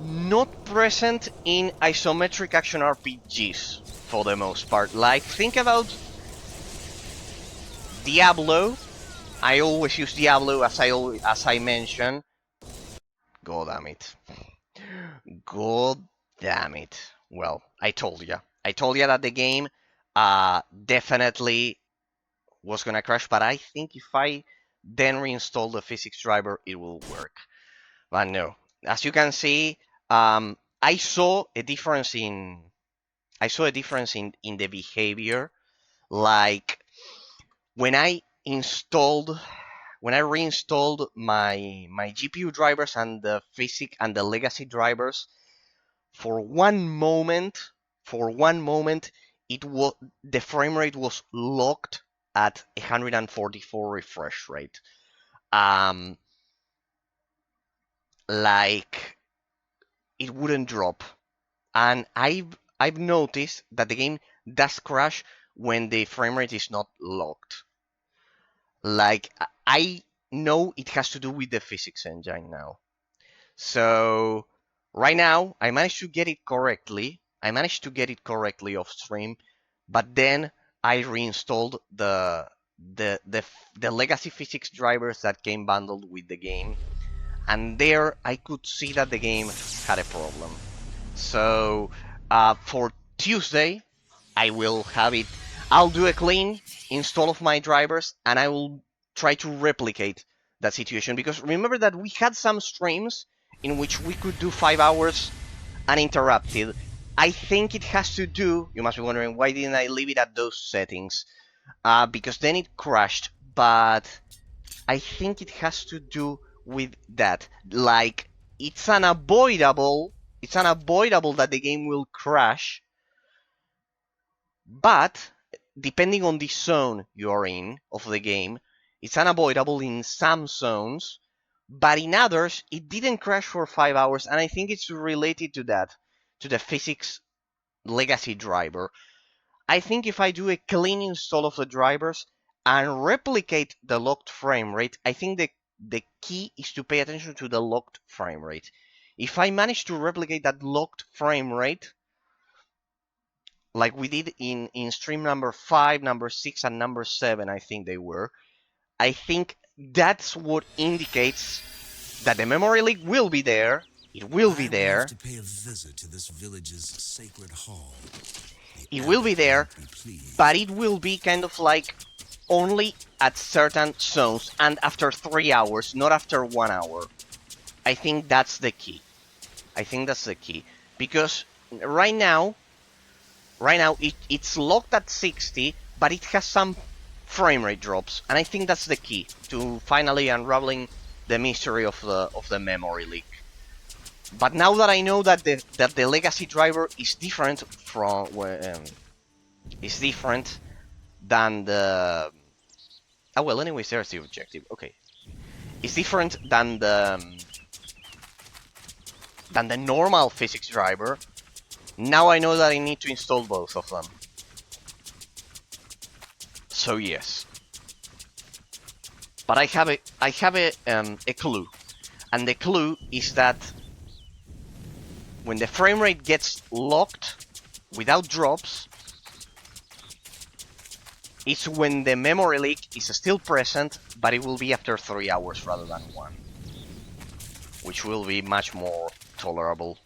not present in isometric action RPGs for the most part. Like, think about Diablo. I always use Diablo as I mentioned. God damn it. God damn it. Well, I told ya that the game definitely was gonna crash, but I think if I then reinstall the physics driver, it will work. But no, as you can see, I saw a difference in the behavior. Like when I installed when I reinstalled my GPU drivers and the physic and the legacy drivers, for one moment, it was the frame rate was locked at 144 refresh rate. Like it wouldn't drop, and I've noticed that the game does crash when the frame rate is not locked. Like I know it has to do with the physics engine now. So right now I managed to get it correctly. Off stream, but then I reinstalled the legacy physics drivers that came bundled with the game, and there I could see that the game had a problem. So for Tuesday, I will have it. I'll do a clean install of my drivers, and I will try to replicate that situation. Because remember that we had some streams in which we could do 5 hours uninterrupted. I think it has to do. You must be wondering, why didn't I leave it at those settings? Because then it crashed. But I think it has to do with that. Like it's unavoidable that the game will crash, but depending on the zone you're in of the game, it's unavoidable in some zones, but in others it didn't crash for 5 hours, and I think it's related to that, to the physics legacy driver. I think if I do a clean install of the drivers and replicate the locked frame rate, I think the key is to pay attention to the locked frame rate. If I manage to replicate that locked frame rate, like we did in stream number 5, number 6, and number 7, I think they were, I think that's what indicates that the memory leak will be there. It will be there. I will have to pay a visit to this village's sacred hall. It will be there, but it will be kind of like only at certain zones and after 3 hours, not after 1 hour. I think that's the key. Because right now it's locked at 60, but it has some frame rate drops, and I think that's the key to finally unraveling the mystery of the memory leak. But now that I know that the legacy driver is different than the well, anyways, there's the objective. Okay, it's different than the normal physics driver. Now I know that I need to install both of them. So yes, but I have a clue, and the clue is that when the frame rate gets locked without drops, it's when the memory leak is still present, but it will be after 3 hours rather than 1, which will be much more tolerable,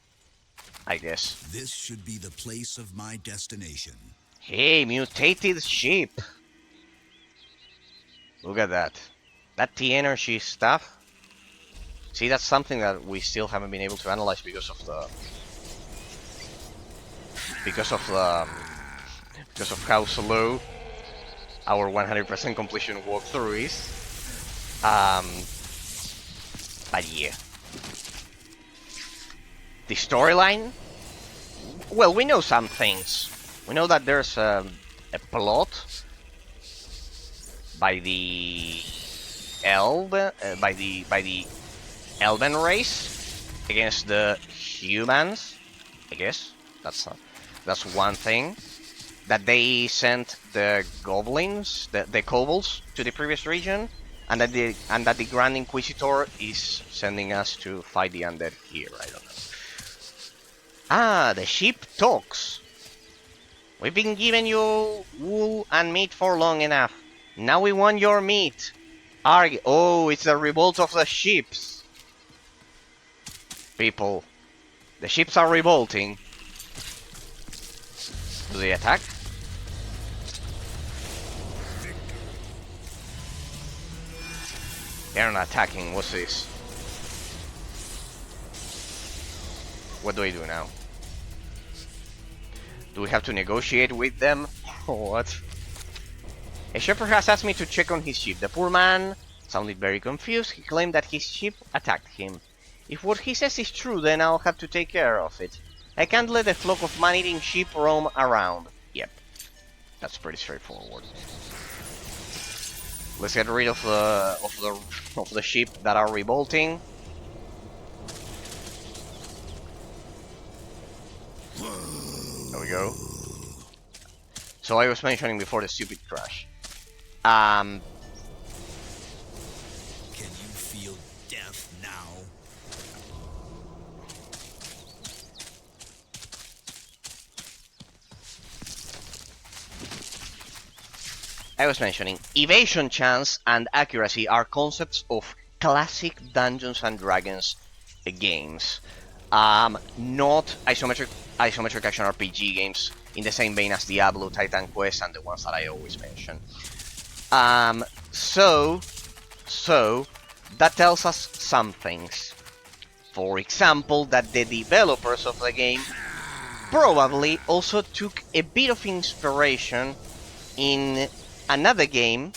I guess. This should be the place of my destination. Hey, mutated sheep! Look at that. That T-energy stuff. See, that's something that we still haven't been able to analyze because of how slow our 100% completion walkthrough is. But yeah. The storyline? Well, we know some things. We know that there's a plot by the Elven race against the humans. I guess that's one thing. That they sent the goblins, the kobolds, to the previous region, and that the Grand Inquisitor is sending us to fight the undead here. I don't know. Ah, the sheep talks. We've been giving you wool and meat for long enough. Now we want your meat. Oh, it's the revolt of the sheeps. People, the sheeps are revolting. Do they attack? They're not attacking. What's this? What do I do now? Do we have to negotiate with them? What? A shepherd has asked me to check on his sheep. The poor man Sounded very confused. He claimed that his ship attacked him. If what he says is true, then I'll have to take care of it. I can't let a flock of man-eating sheep roam around. Yep, that's pretty straightforward. Let's get rid of the sheep that are revolting. There we go. So I was mentioning before the stupid crash. Can you feel death now? I was mentioning evasion chance and accuracy are concepts of classic Dungeons and Dragons games. Not isometric action RPG games in the same vein as Diablo, Titan Quest, and the ones that I always mention. So that tells us some things. For example, that the developers of the game probably also took a bit of inspiration in another game,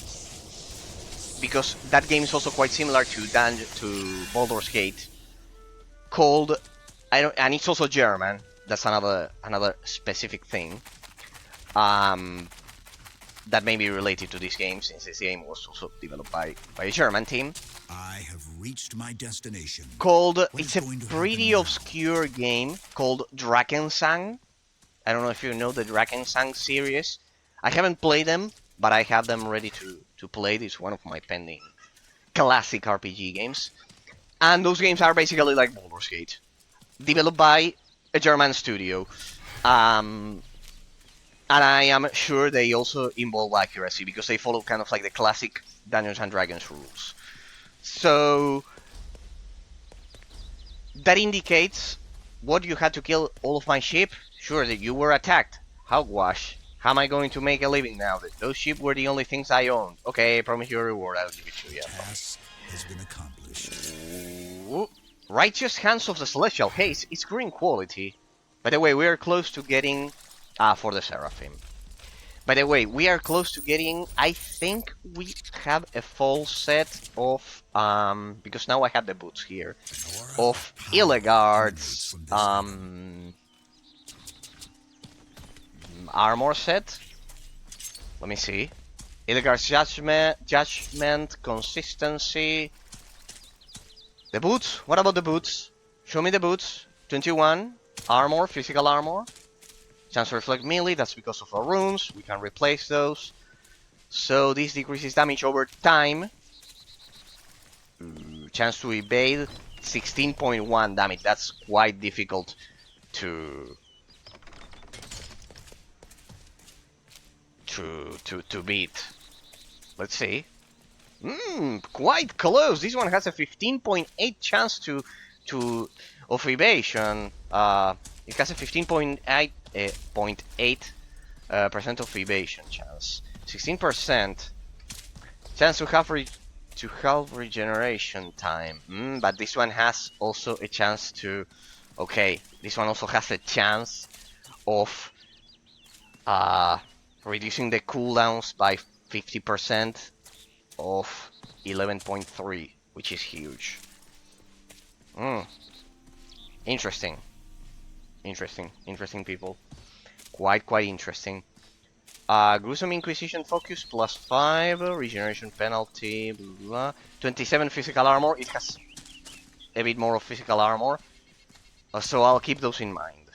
because that game is also quite similar to Baldur's Gate, called and it's also German. That's another specific thing that may be related to this game, since this game was also developed by a German team. I have reached my destination. It's a pretty obscure game called Drakensang. I don't know if you know the Drakensang series. I haven't played them, but I have them ready to play. This is one of my pending classic RPG games. And those games are basically like Baldur's Gate, developed by a German studio. And I am sure they also involve accuracy, because they follow kind of like the classic Dungeons and Dragons rules. So that indicates, what, you had to kill all of my sheep? Sure, that you were attacked. Hogwash. How am I going to make a living now? Those sheep were the only things I owned. Okay, I promise you a reward, I'll give it to you. Task has been accomplished. Ooh. Righteous Hands of the Celestial. Hey, it's green quality. By the way, we are close to getting... for the Seraphim. By the way, we are close to getting... I think we have a full set of... because now I have the boots here. Of Illigar's... armor set. Let me see. Illigar's judgment, consistency. The boots. What about the boots? Show me the boots. 21 armor, physical armor. Chance to reflect melee. That's because of our runes. We can replace those. So this decreases damage over time. Chance to evade. 16.1 damage. That's quite difficult to beat. Let's see. Quite close. This one has a 15.8 chance of evasion. It has a 15.8 percent of evasion chance. 16% chance to have regeneration time. But this one has also a chance to. Okay, this one also has a chance of reducing the cooldowns by 50% of 11.3, which is huge. Interesting. Interesting people. Quite interesting. Gruesome Inquisition focus +5, regeneration penalty, blah, blah. 27 physical armor. It has a bit more of physical armor. So I'll keep those in mind.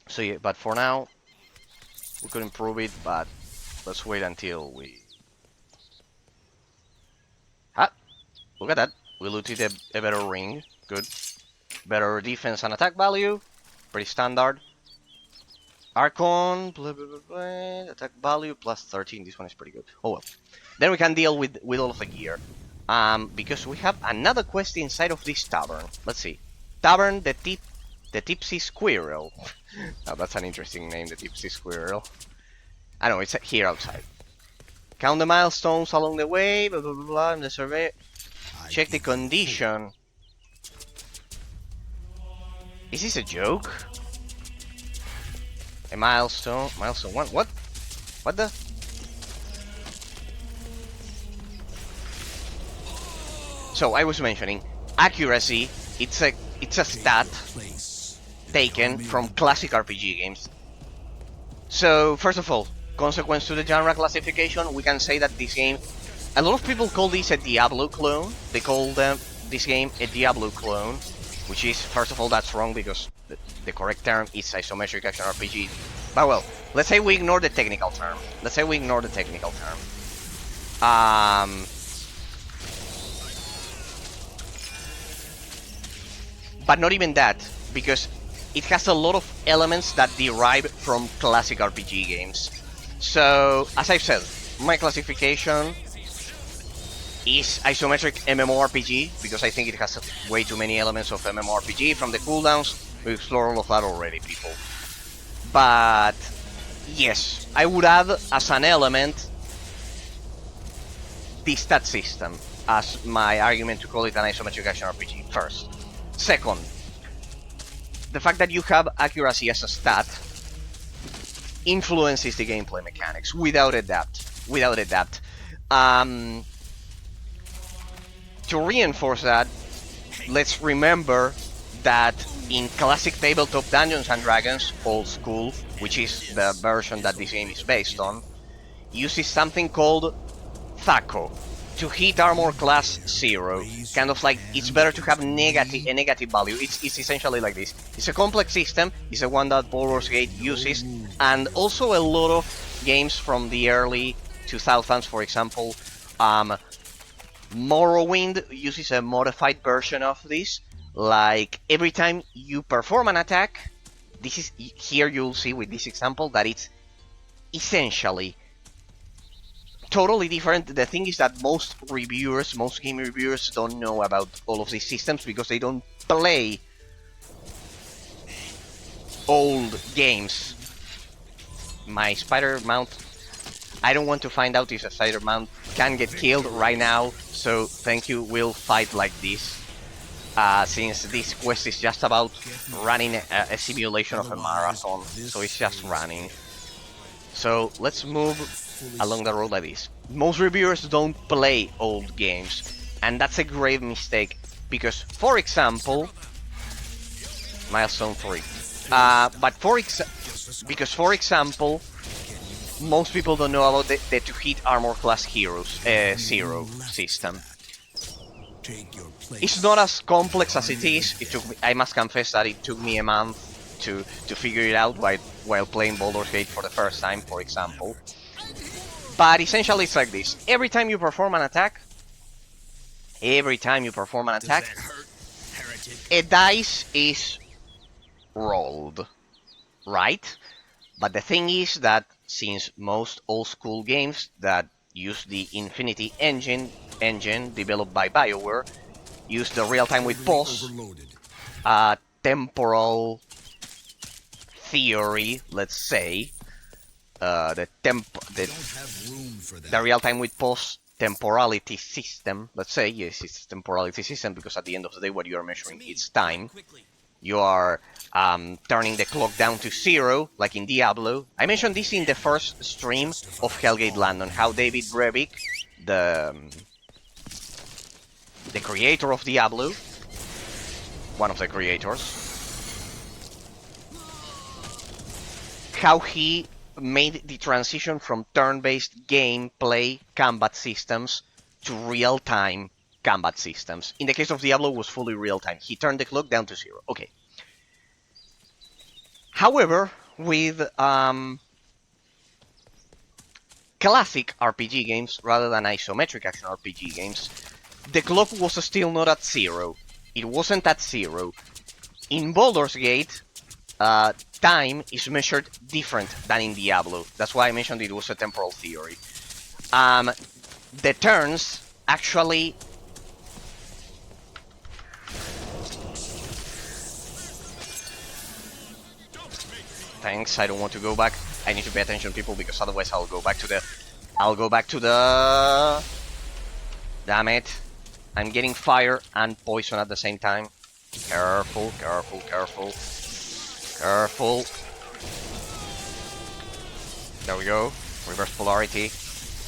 So yeah, but for now, we could improve it, but let's wait until we... Look at that. We looted a better ring. Good. Better defense and attack value. Pretty standard. Archon, blah, blah, blah, blah. Attack value +13. This one is pretty good. Oh well. Then we can deal with all of the gear. Because we have another quest inside of this tavern. Let's see. Tavern, the Tipsy Squirrel. Oh, that's an interesting name, the Tipsy Squirrel. I know, it's here outside. Count the milestones along the way, blah blah blah, blah in the survey. Check the condition. Is this a joke? A milestone? Milestone 1? What? What the? So I was mentioning accuracy. It's a stat taken from classic RPG games. So first of all, consequence to the genre classification, we can say that this game, a lot of people call this a Diablo clone. They call this game a Diablo clone, which is, first of all, that's wrong because the correct term is isometric action RPG. But well, let's say we ignore the technical term. But not even that, because it has a lot of elements that derive from classic RPG games. So, as I've said, my classification is isometric MMORPG, because I think it has way too many elements of MMORPG. From the cooldowns, we explored all of that already, people. But, yes, I would add as an element the stat system as my argument to call it an isometric action RPG first. Second, the fact that you have accuracy as a stat influences the gameplay mechanics without a doubt. To reinforce that, let's remember that in classic tabletop Dungeons and Dragons, old school, which is the version that this game is based on, uses something called THACO, to hit armor class 0. Kind of like, it's better to have a negative value. It's essentially like this. It's a complex system, it's the one that Baldur's Gate uses, and also a lot of games from the early 2000s, for example, Morrowind uses a modified version of this. Like, every time you perform an attack, this is, here you'll see with this example that it's essentially totally different. The thing is that most game reviewers don't know about all of these systems because they don't play old games. My spider mount, I don't want to find out if a spider mount can get killed right now, so thank you, we'll fight like this. Since this quest is just about running a simulation of a marathon, so it's just running. So let's move along the road like this. Most reviewers don't play old games, and that's a grave mistake, because, for example, Milestone 3. Because, for example, most people don't know about the to hit armor class heroes 0 system. It's not as complex as it is. I must confess that it took me a month to figure it out while playing Baldur's Gate for the first time, for example. But essentially it's like this. Every time you perform an attack, a dice is rolled, right? But the thing is that since most old school games that use the Infinity engine developed by BioWare use the real-time with pause temporal theory, let's say, the real-time with pause temporality system, let's say, yes, it's a temporality system because at the end of the day what you are measuring is time. You are turning the clock down to 0, like in Diablo. I mentioned this in the first stream of Hellgate London, how David Brevik, the creator of Diablo, one of the creators, how he made the transition from turn-based gameplay combat systems to real-time combat systems. In the case of Diablo, it was fully real-time. He turned the clock down to 0. Okay. However, with classic RPG games, rather than isometric action RPG games, the clock was still not at 0. It wasn't at 0. In Baldur's Gate, time is measured different than in Diablo. That's why I mentioned it was a temporal theory. The turns actually... Thanks, I don't want to go back. I need to pay attention, people, because otherwise I'll go back to the... Damn it. I'm getting fire and poison at the same time. Careful, careful, careful. Careful. There we go. Reverse polarity.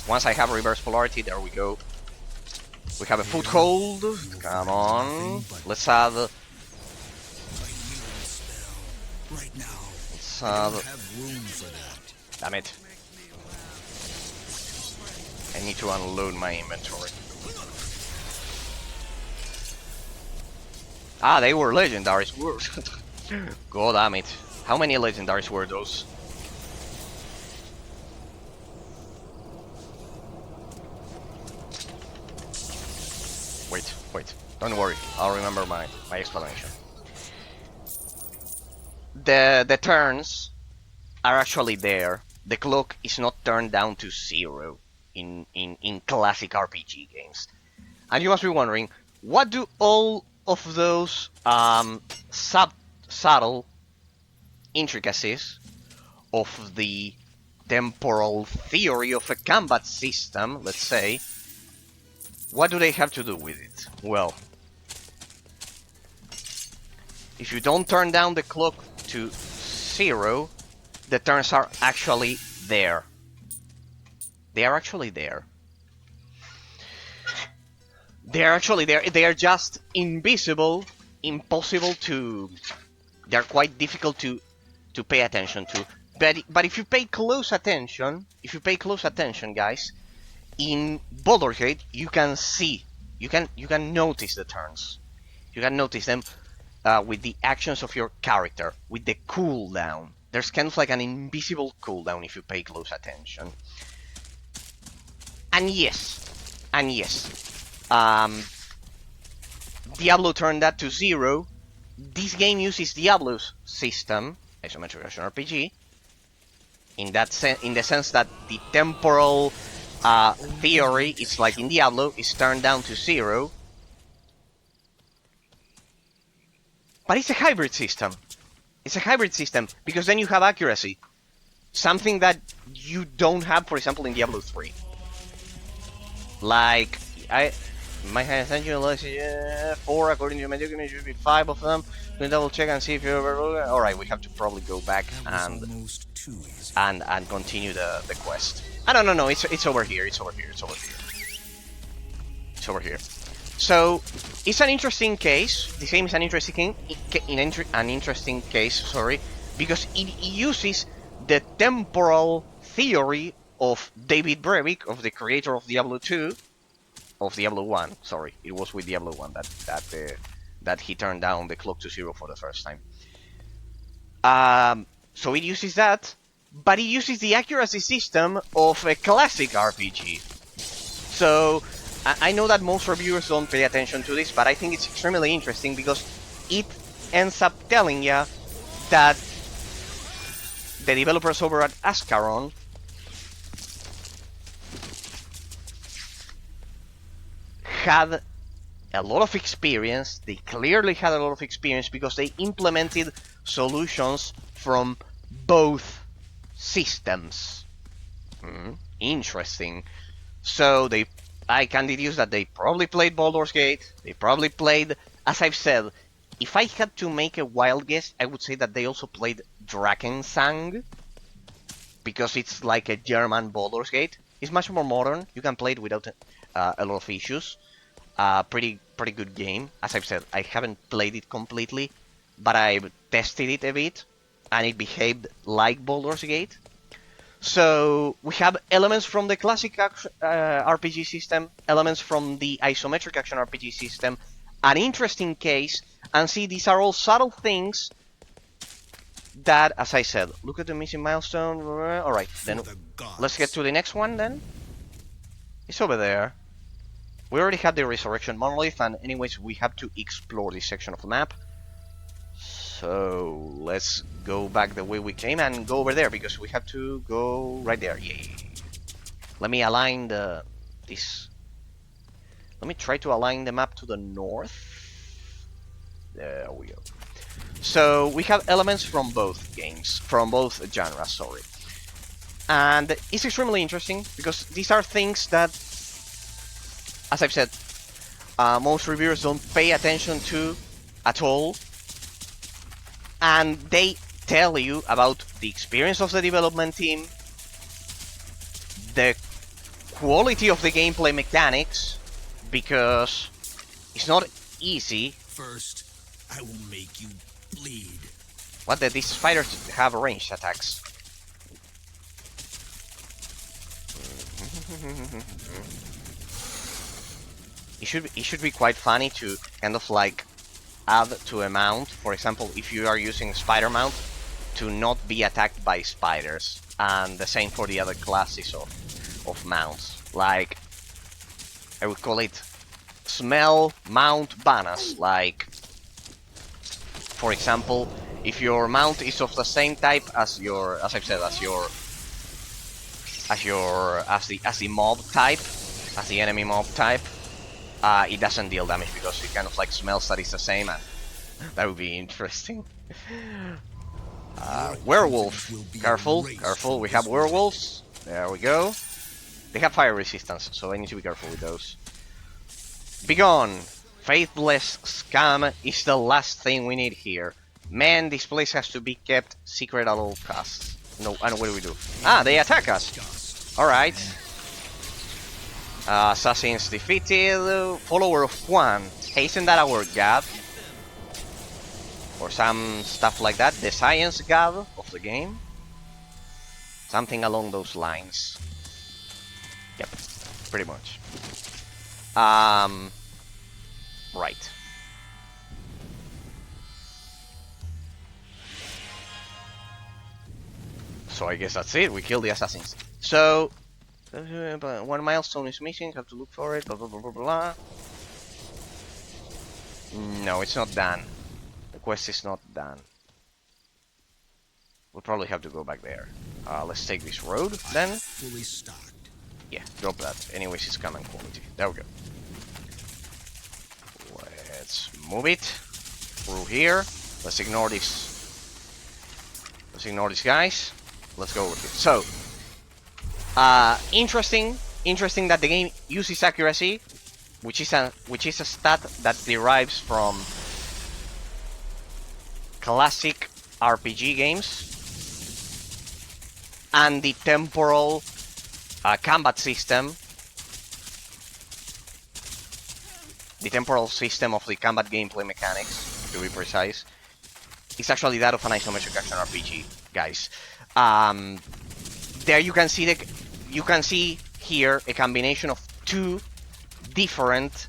Once I have reverse polarity, there we go. We have a foothold. Come on. Let's have. Right now, Let's I have. don't have room for that. Damn it. I need to unload my inventory. Ah, they were legendaries. God damn it. How many legendaries were those? Wait. Don't worry. I'll remember my explanation. The turns are actually there. The clock is not turned down to 0 in classic RPG games. And you must be wondering, what do all of those subtle intricacies of the temporal theory of a combat system, let's say, what do they have to do with it? Well, if you don't turn down the clock to 0, the turns are actually there. They are actually there. They are actually there. They are just invisible, impossible to... They're quite difficult to pay attention to. But if you pay close attention, guys, in Baldur's Gate, you can see, you can notice the turns. You can notice them with the actions of your character, with the cooldown. There's kind of like an invisible cooldown if you pay close attention. And yes, Diablo turned that to 0. This game uses Diablo's system, isometric action RPG, in the sense that the temporal theory, it's like in Diablo, is turned down to 0. But it's a hybrid system. It's a hybrid system because then you have accuracy, something that you don't have, for example, in Diablo 3. Like my essential 4 according to your medium, it should be 5 of them. We can double check and see if you ever. All right, we have to probably go back and continue the quest. No, it's over here. It's over here. So it's an interesting case. The game is an interesting case. Sorry, because it uses the temporal theory of David Brevik, of the creator of Diablo 2, of Diablo 1. Sorry, it was with Diablo 1 that he turned down the clock to 0 for the first time. So it uses that, but it uses the accuracy system of a classic RPG. So I know that most reviewers don't pay attention to this, but I think it's extremely interesting because it ends up telling you that the developers over at Ascaron had a lot of experience. They clearly had a lot of experience because they implemented solutions from both systems. Interesting. So I can deduce that they probably played Baldur's Gate. They probably played, as I've said, if I had to make a wild guess, I would say that they also played Drakensang, because it's like a German Baldur's Gate. It's much more modern. You can play it without a lot of issues. Pretty good game. As I've said, I haven't played it completely, but I've tested it a bit, and it behaved like Baldur's Gate. So we have elements from the classic RPG system, elements from the isometric action RPG system, an interesting case, and see, these are all subtle things that, as I said, look at the missing milestone. Alright, then let's get to the next one then. It's over there. We already had the Resurrection Monolith, and anyways, we have to explore this section of the map. So let's go back the way we came and go over there, because we have to go right there. Yeah. Let me align this. Let me try to align the map to the north. There we go. So we have elements from both games, from both genres, sorry. And it's extremely interesting because these are things that, as I've said, most reviewers don't pay attention to at all. And they tell you about the experience of the development team, the quality of the gameplay mechanics, because it's not easy. First, I will make you bleed. What did these spiders have ranged attacks? It should be quite funny to kind of like add to a mount. For example, if you are using spider mount, to not be attacked by spiders, and the same for the other classes of mounts. Like, I would call it smell mount bonus. Like, for example, if your mount is of the same type as your, as I've said, as the mob type, as the enemy mob type, it doesn't deal damage because it kind of like smells that it's the same, and that would be interesting. Werewolf, careful, careful. We have werewolves. There we go. They have fire resistance, so I need to be careful with those. Begone! Faithless scam is the last thing we need here. Man, this place has to be kept secret at all costs. No, and what do we do? Ah, they attack us! Alright. Assassins defeated. Follower of Juan. Hey, isn't that our god? Or some stuff like that. The science god of the game. Something along those lines. Yep, pretty much. Right. So I guess that's it. We killed the assassins. So, one milestone is missing. Have to look for it. Blah blah blah blah blah. No, it's not done. The quest is not done. We'll probably have to go back there. Let's take this road then. Fully stocked. Yeah, drop that. Anyways, it's common quality. There we go. Let's move it through here. Let's ignore this. Let's ignore these guys. Let's go with it. So, interesting that the game uses accuracy, which is a stat that derives from classic RPG games, and the temporal combat system. The temporal system of the combat gameplay mechanics, to be precise, is actually that of an isometric action RPG, guys. There you can see here a combination of two different.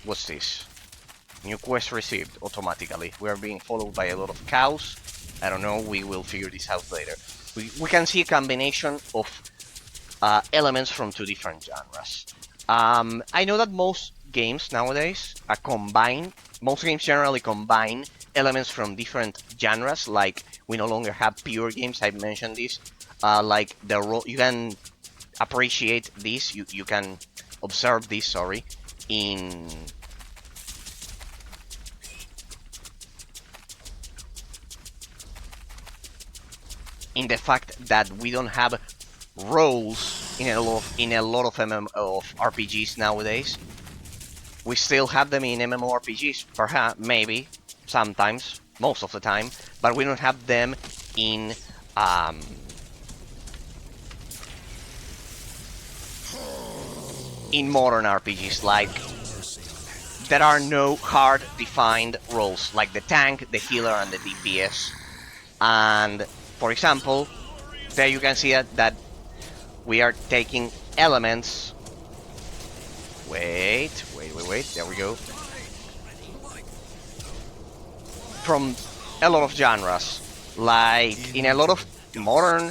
What's this? New quest received automatically. We are being followed by a lot of cows. I don't know. We will figure this out later. We can see a combination of elements from two different genres. I know that most games nowadays combine. Most games generally combine elements from different genres. Like, we no longer have pure games. I've mentioned this. Like the role, you can appreciate this. You can observe this. Sorry, in the fact that we don't have roles in a lot of RPGs nowadays. We still have them in MMORPGs, perhaps, maybe, sometimes, most of the time, but we don't have them in modern RPGs. Like, there are no hard defined roles, like the tank, the healer, and the DPS. And for example, there you can see that we are taking elements. Wait, there we go. From a lot of genres. Like, in a lot of modern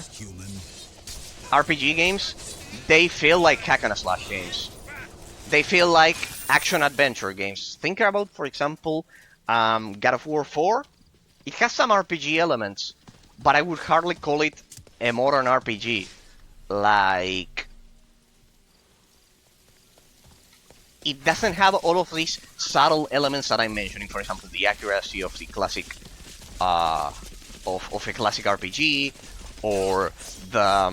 RPG games, they feel like hack and slash games. They feel like action-adventure games. Think about, for example, God of War 4. It has some RPG elements, but I would hardly call it a modern RPG. Like, it doesn't have all of these subtle elements that I'm mentioning. For example, the accuracy of the classic, of a classic RPG, or the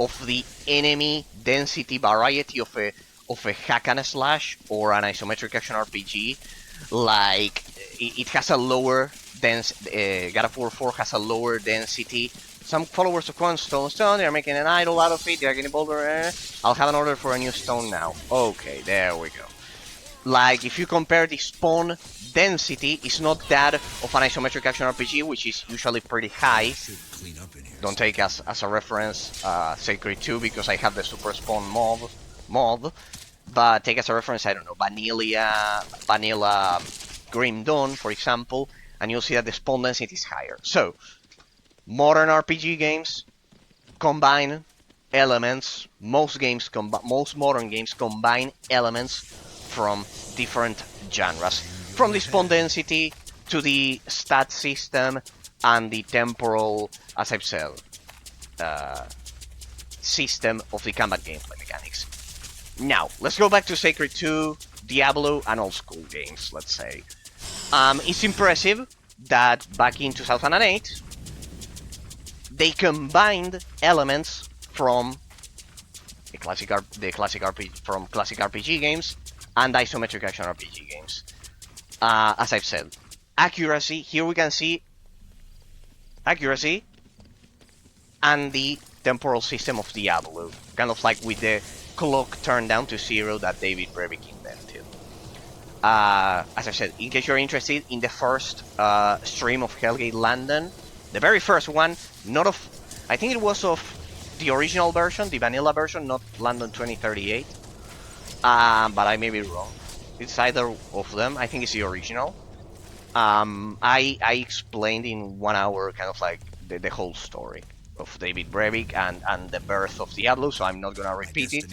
of the enemy density variety of a hack and slash or an isometric action RPG. Like, it has a lower dense. God of War 4 has a lower density Some followers of one stone, they're making an idol out of it, they're getting bolder. I'll have an order for a new stone now. Okay, there we go. Like, if you compare the spawn density, it's not that of an isometric action RPG, which is usually pretty high. Don't take as a reference Sacred 2, because I have the super spawn mod. But take as a reference, I don't know, Vanilla Grim Dawn, for example, and you'll see that the spawn density is higher. So, modern RPG games combine elements. Most modern games combine elements from different genres, from the spawn density to the stat system and the temporal, as I've said, system of the combat gameplay mechanics. Now, let's go back to Sacred 2, Diablo, and old school games, let's say. It's impressive that back in 2008, they combined elements from classic RPG games and isometric action RPG games. As I've said, accuracy, here we can see accuracy and the temporal system of Diablo, kind of like with the clock turned down to 0 that David Brevik invented. As I said, in case you're interested in the first stream of Hellgate London, the very first one, I think it was of the original version, the vanilla version, not London 2038. But I may be wrong. It's either of them. I think it's the original. I explained in 1 hour kind of like the whole story of David Brevik and the birth of Diablo, so I'm not gonna repeat it.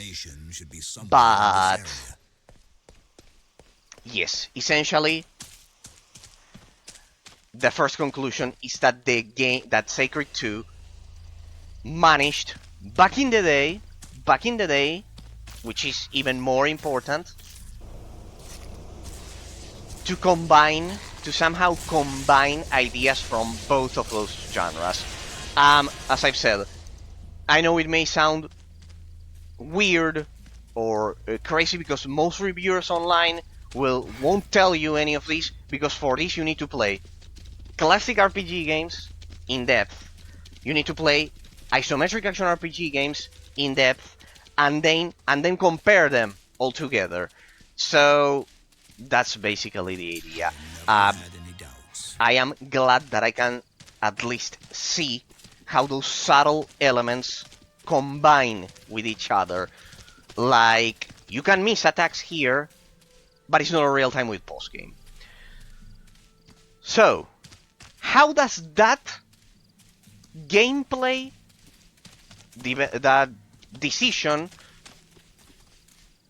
But yes, essentially, the first conclusion is that that Sacred 2 managed back in the day, which is even more important, to somehow combine ideas from both of those genres. As I've said, I know it may sound weird or crazy because most reviewers online won't tell you any of this, because for this you need to play classic RPG games in depth, you need to play isometric action RPG games in depth, and then compare them all together. So that's basically the idea. I am glad that I can at least see how those subtle elements combine with each other. Like, you can miss attacks here, but it's not a real time with post game. So, how does that gameplay, that decision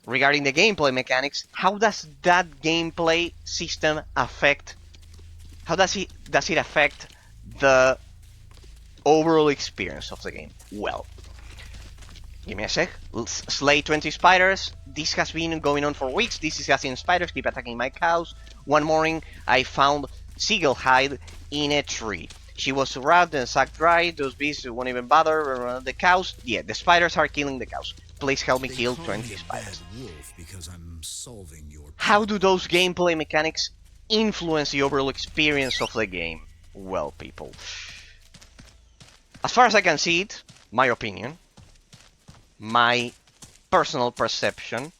regarding the gameplay mechanics, how does that gameplay system affect? How does it affect the overall experience of the game? Well, give me a sec. Slay 20 spiders. This has been going on for weeks. These disgusting spiders keep attacking my cows. One morning, I found seagull hide in a tree. She was wrapped and sucked dry. Those beasts won't even bother the cows. Yeah, the spiders are killing the cows. Please help me kill 20 spiders. How do those gameplay mechanics influence the overall experience of the game? Well, people, as far as I can see it, my opinion, my personal perception,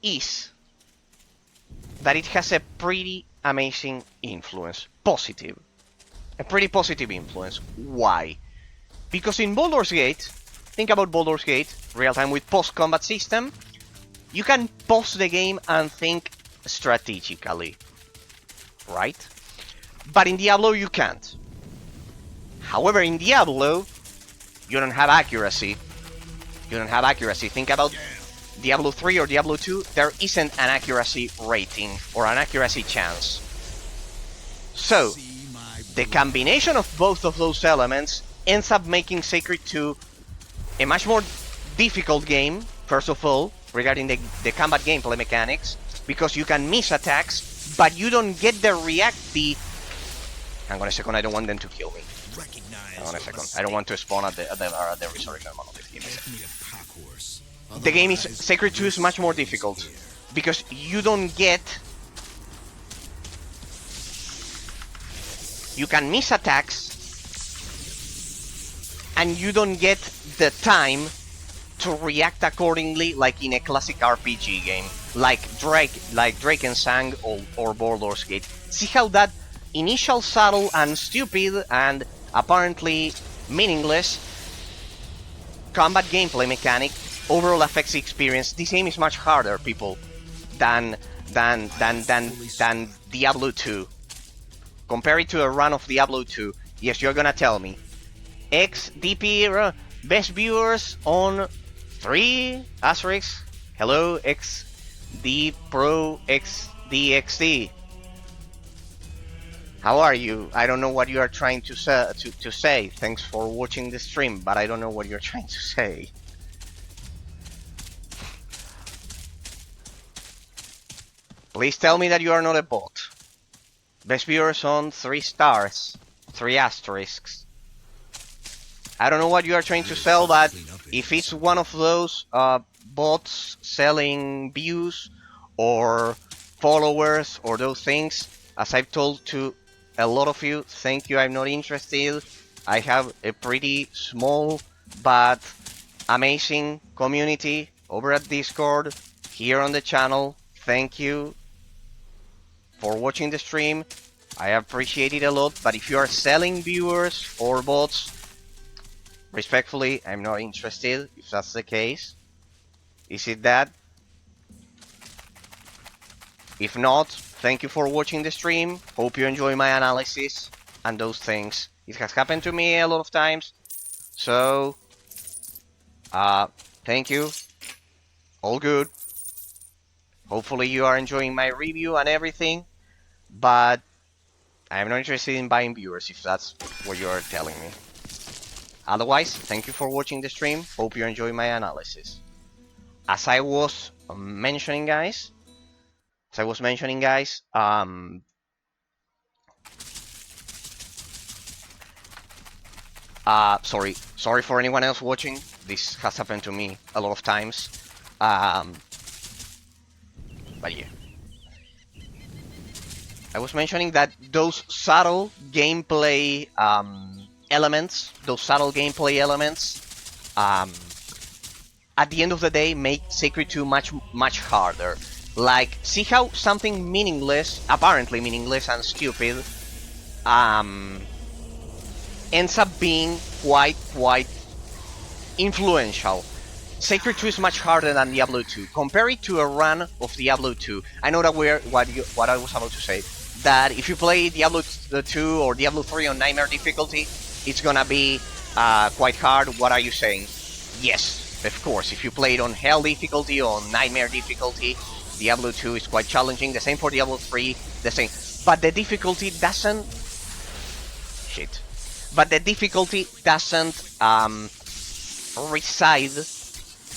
is that it has a pretty amazing influence. Positive. A pretty positive influence. Why? Because in Baldur's Gate, think about Baldur's Gate, real-time with post-combat system, you can pause the game and think strategically, right? But in Diablo you can't. However, in Diablo, you don't have accuracy. Think about Diablo 3 or Diablo 2, there isn't an accuracy rating or an accuracy chance. So, the combination of both of those elements ends up making Sacred 2 a much more difficult game, first of all, regarding the combat gameplay mechanics, because you can miss attacks, but you don't get the hang on a second, I don't want them to kill me. Hang on a second, I don't want to spawn at the resurrection monolith. Give me a second. The game is Sacred 2 is much more difficult because you don't get You can miss attacks, and you don't get the time to react accordingly, like in a classic RPG game, like Drake and Sang or Baldur's Gate. See how that initial subtle and stupid and apparently meaningless combat gameplay mechanic overall affects the experience. This game is much harder, people, than Diablo 2. Compare it to a run of Diablo 2. Yes, you're gonna tell me. XDP best viewers on 3 asterisks. Hello, XD Pro XDXD. How are you? I don't know what you are trying to say. Thanks for watching the stream, but I don't know what you're trying to say. Please tell me that you are not a bot. Best viewers on 3 stars, 3 asterisks. I don't know what you are trying to sell, but if it's one of those bots selling views or followers or those things, as I've told to a lot of you, thank you, I'm not interested. I have a pretty small but amazing community over at Discord, here on the channel. Thank you for watching the stream. I appreciate it a lot, but if you are selling viewers or bots, respectfully, I'm not interested, if that's the case. Is it that? If not, thank you for watching the stream. Hope you enjoy my analysis and those things. It has happened to me a lot of times. So, thank you. All good. Hopefully you are enjoying my review and everything. But I'm not interested in buying viewers, if that's what you are telling me. Otherwise, thank you for watching the stream. Hope you enjoy my analysis. As I was mentioning, guys, sorry for anyone else watching. This has happened to me a lot of times. But yeah. I was mentioning that those subtle gameplay elements, at the end of the day, make Sacred 2 much harder. Like, see how something meaningless, apparently meaningless and stupid, ends up being quite influential. Sacred 2 is much harder than Diablo 2. Compare it to a run of Diablo 2. I know that what I was about to say. That if you play Diablo 2 or Diablo 3 on Nightmare difficulty, it's gonna be quite hard. What are you saying? Yes, of course. If you play it on Hell difficulty or Nightmare difficulty, Diablo 2 is quite challenging. The same for Diablo 3. The same, but the difficulty doesn't. Shit. But the difficulty doesn't reside.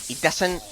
It doesn't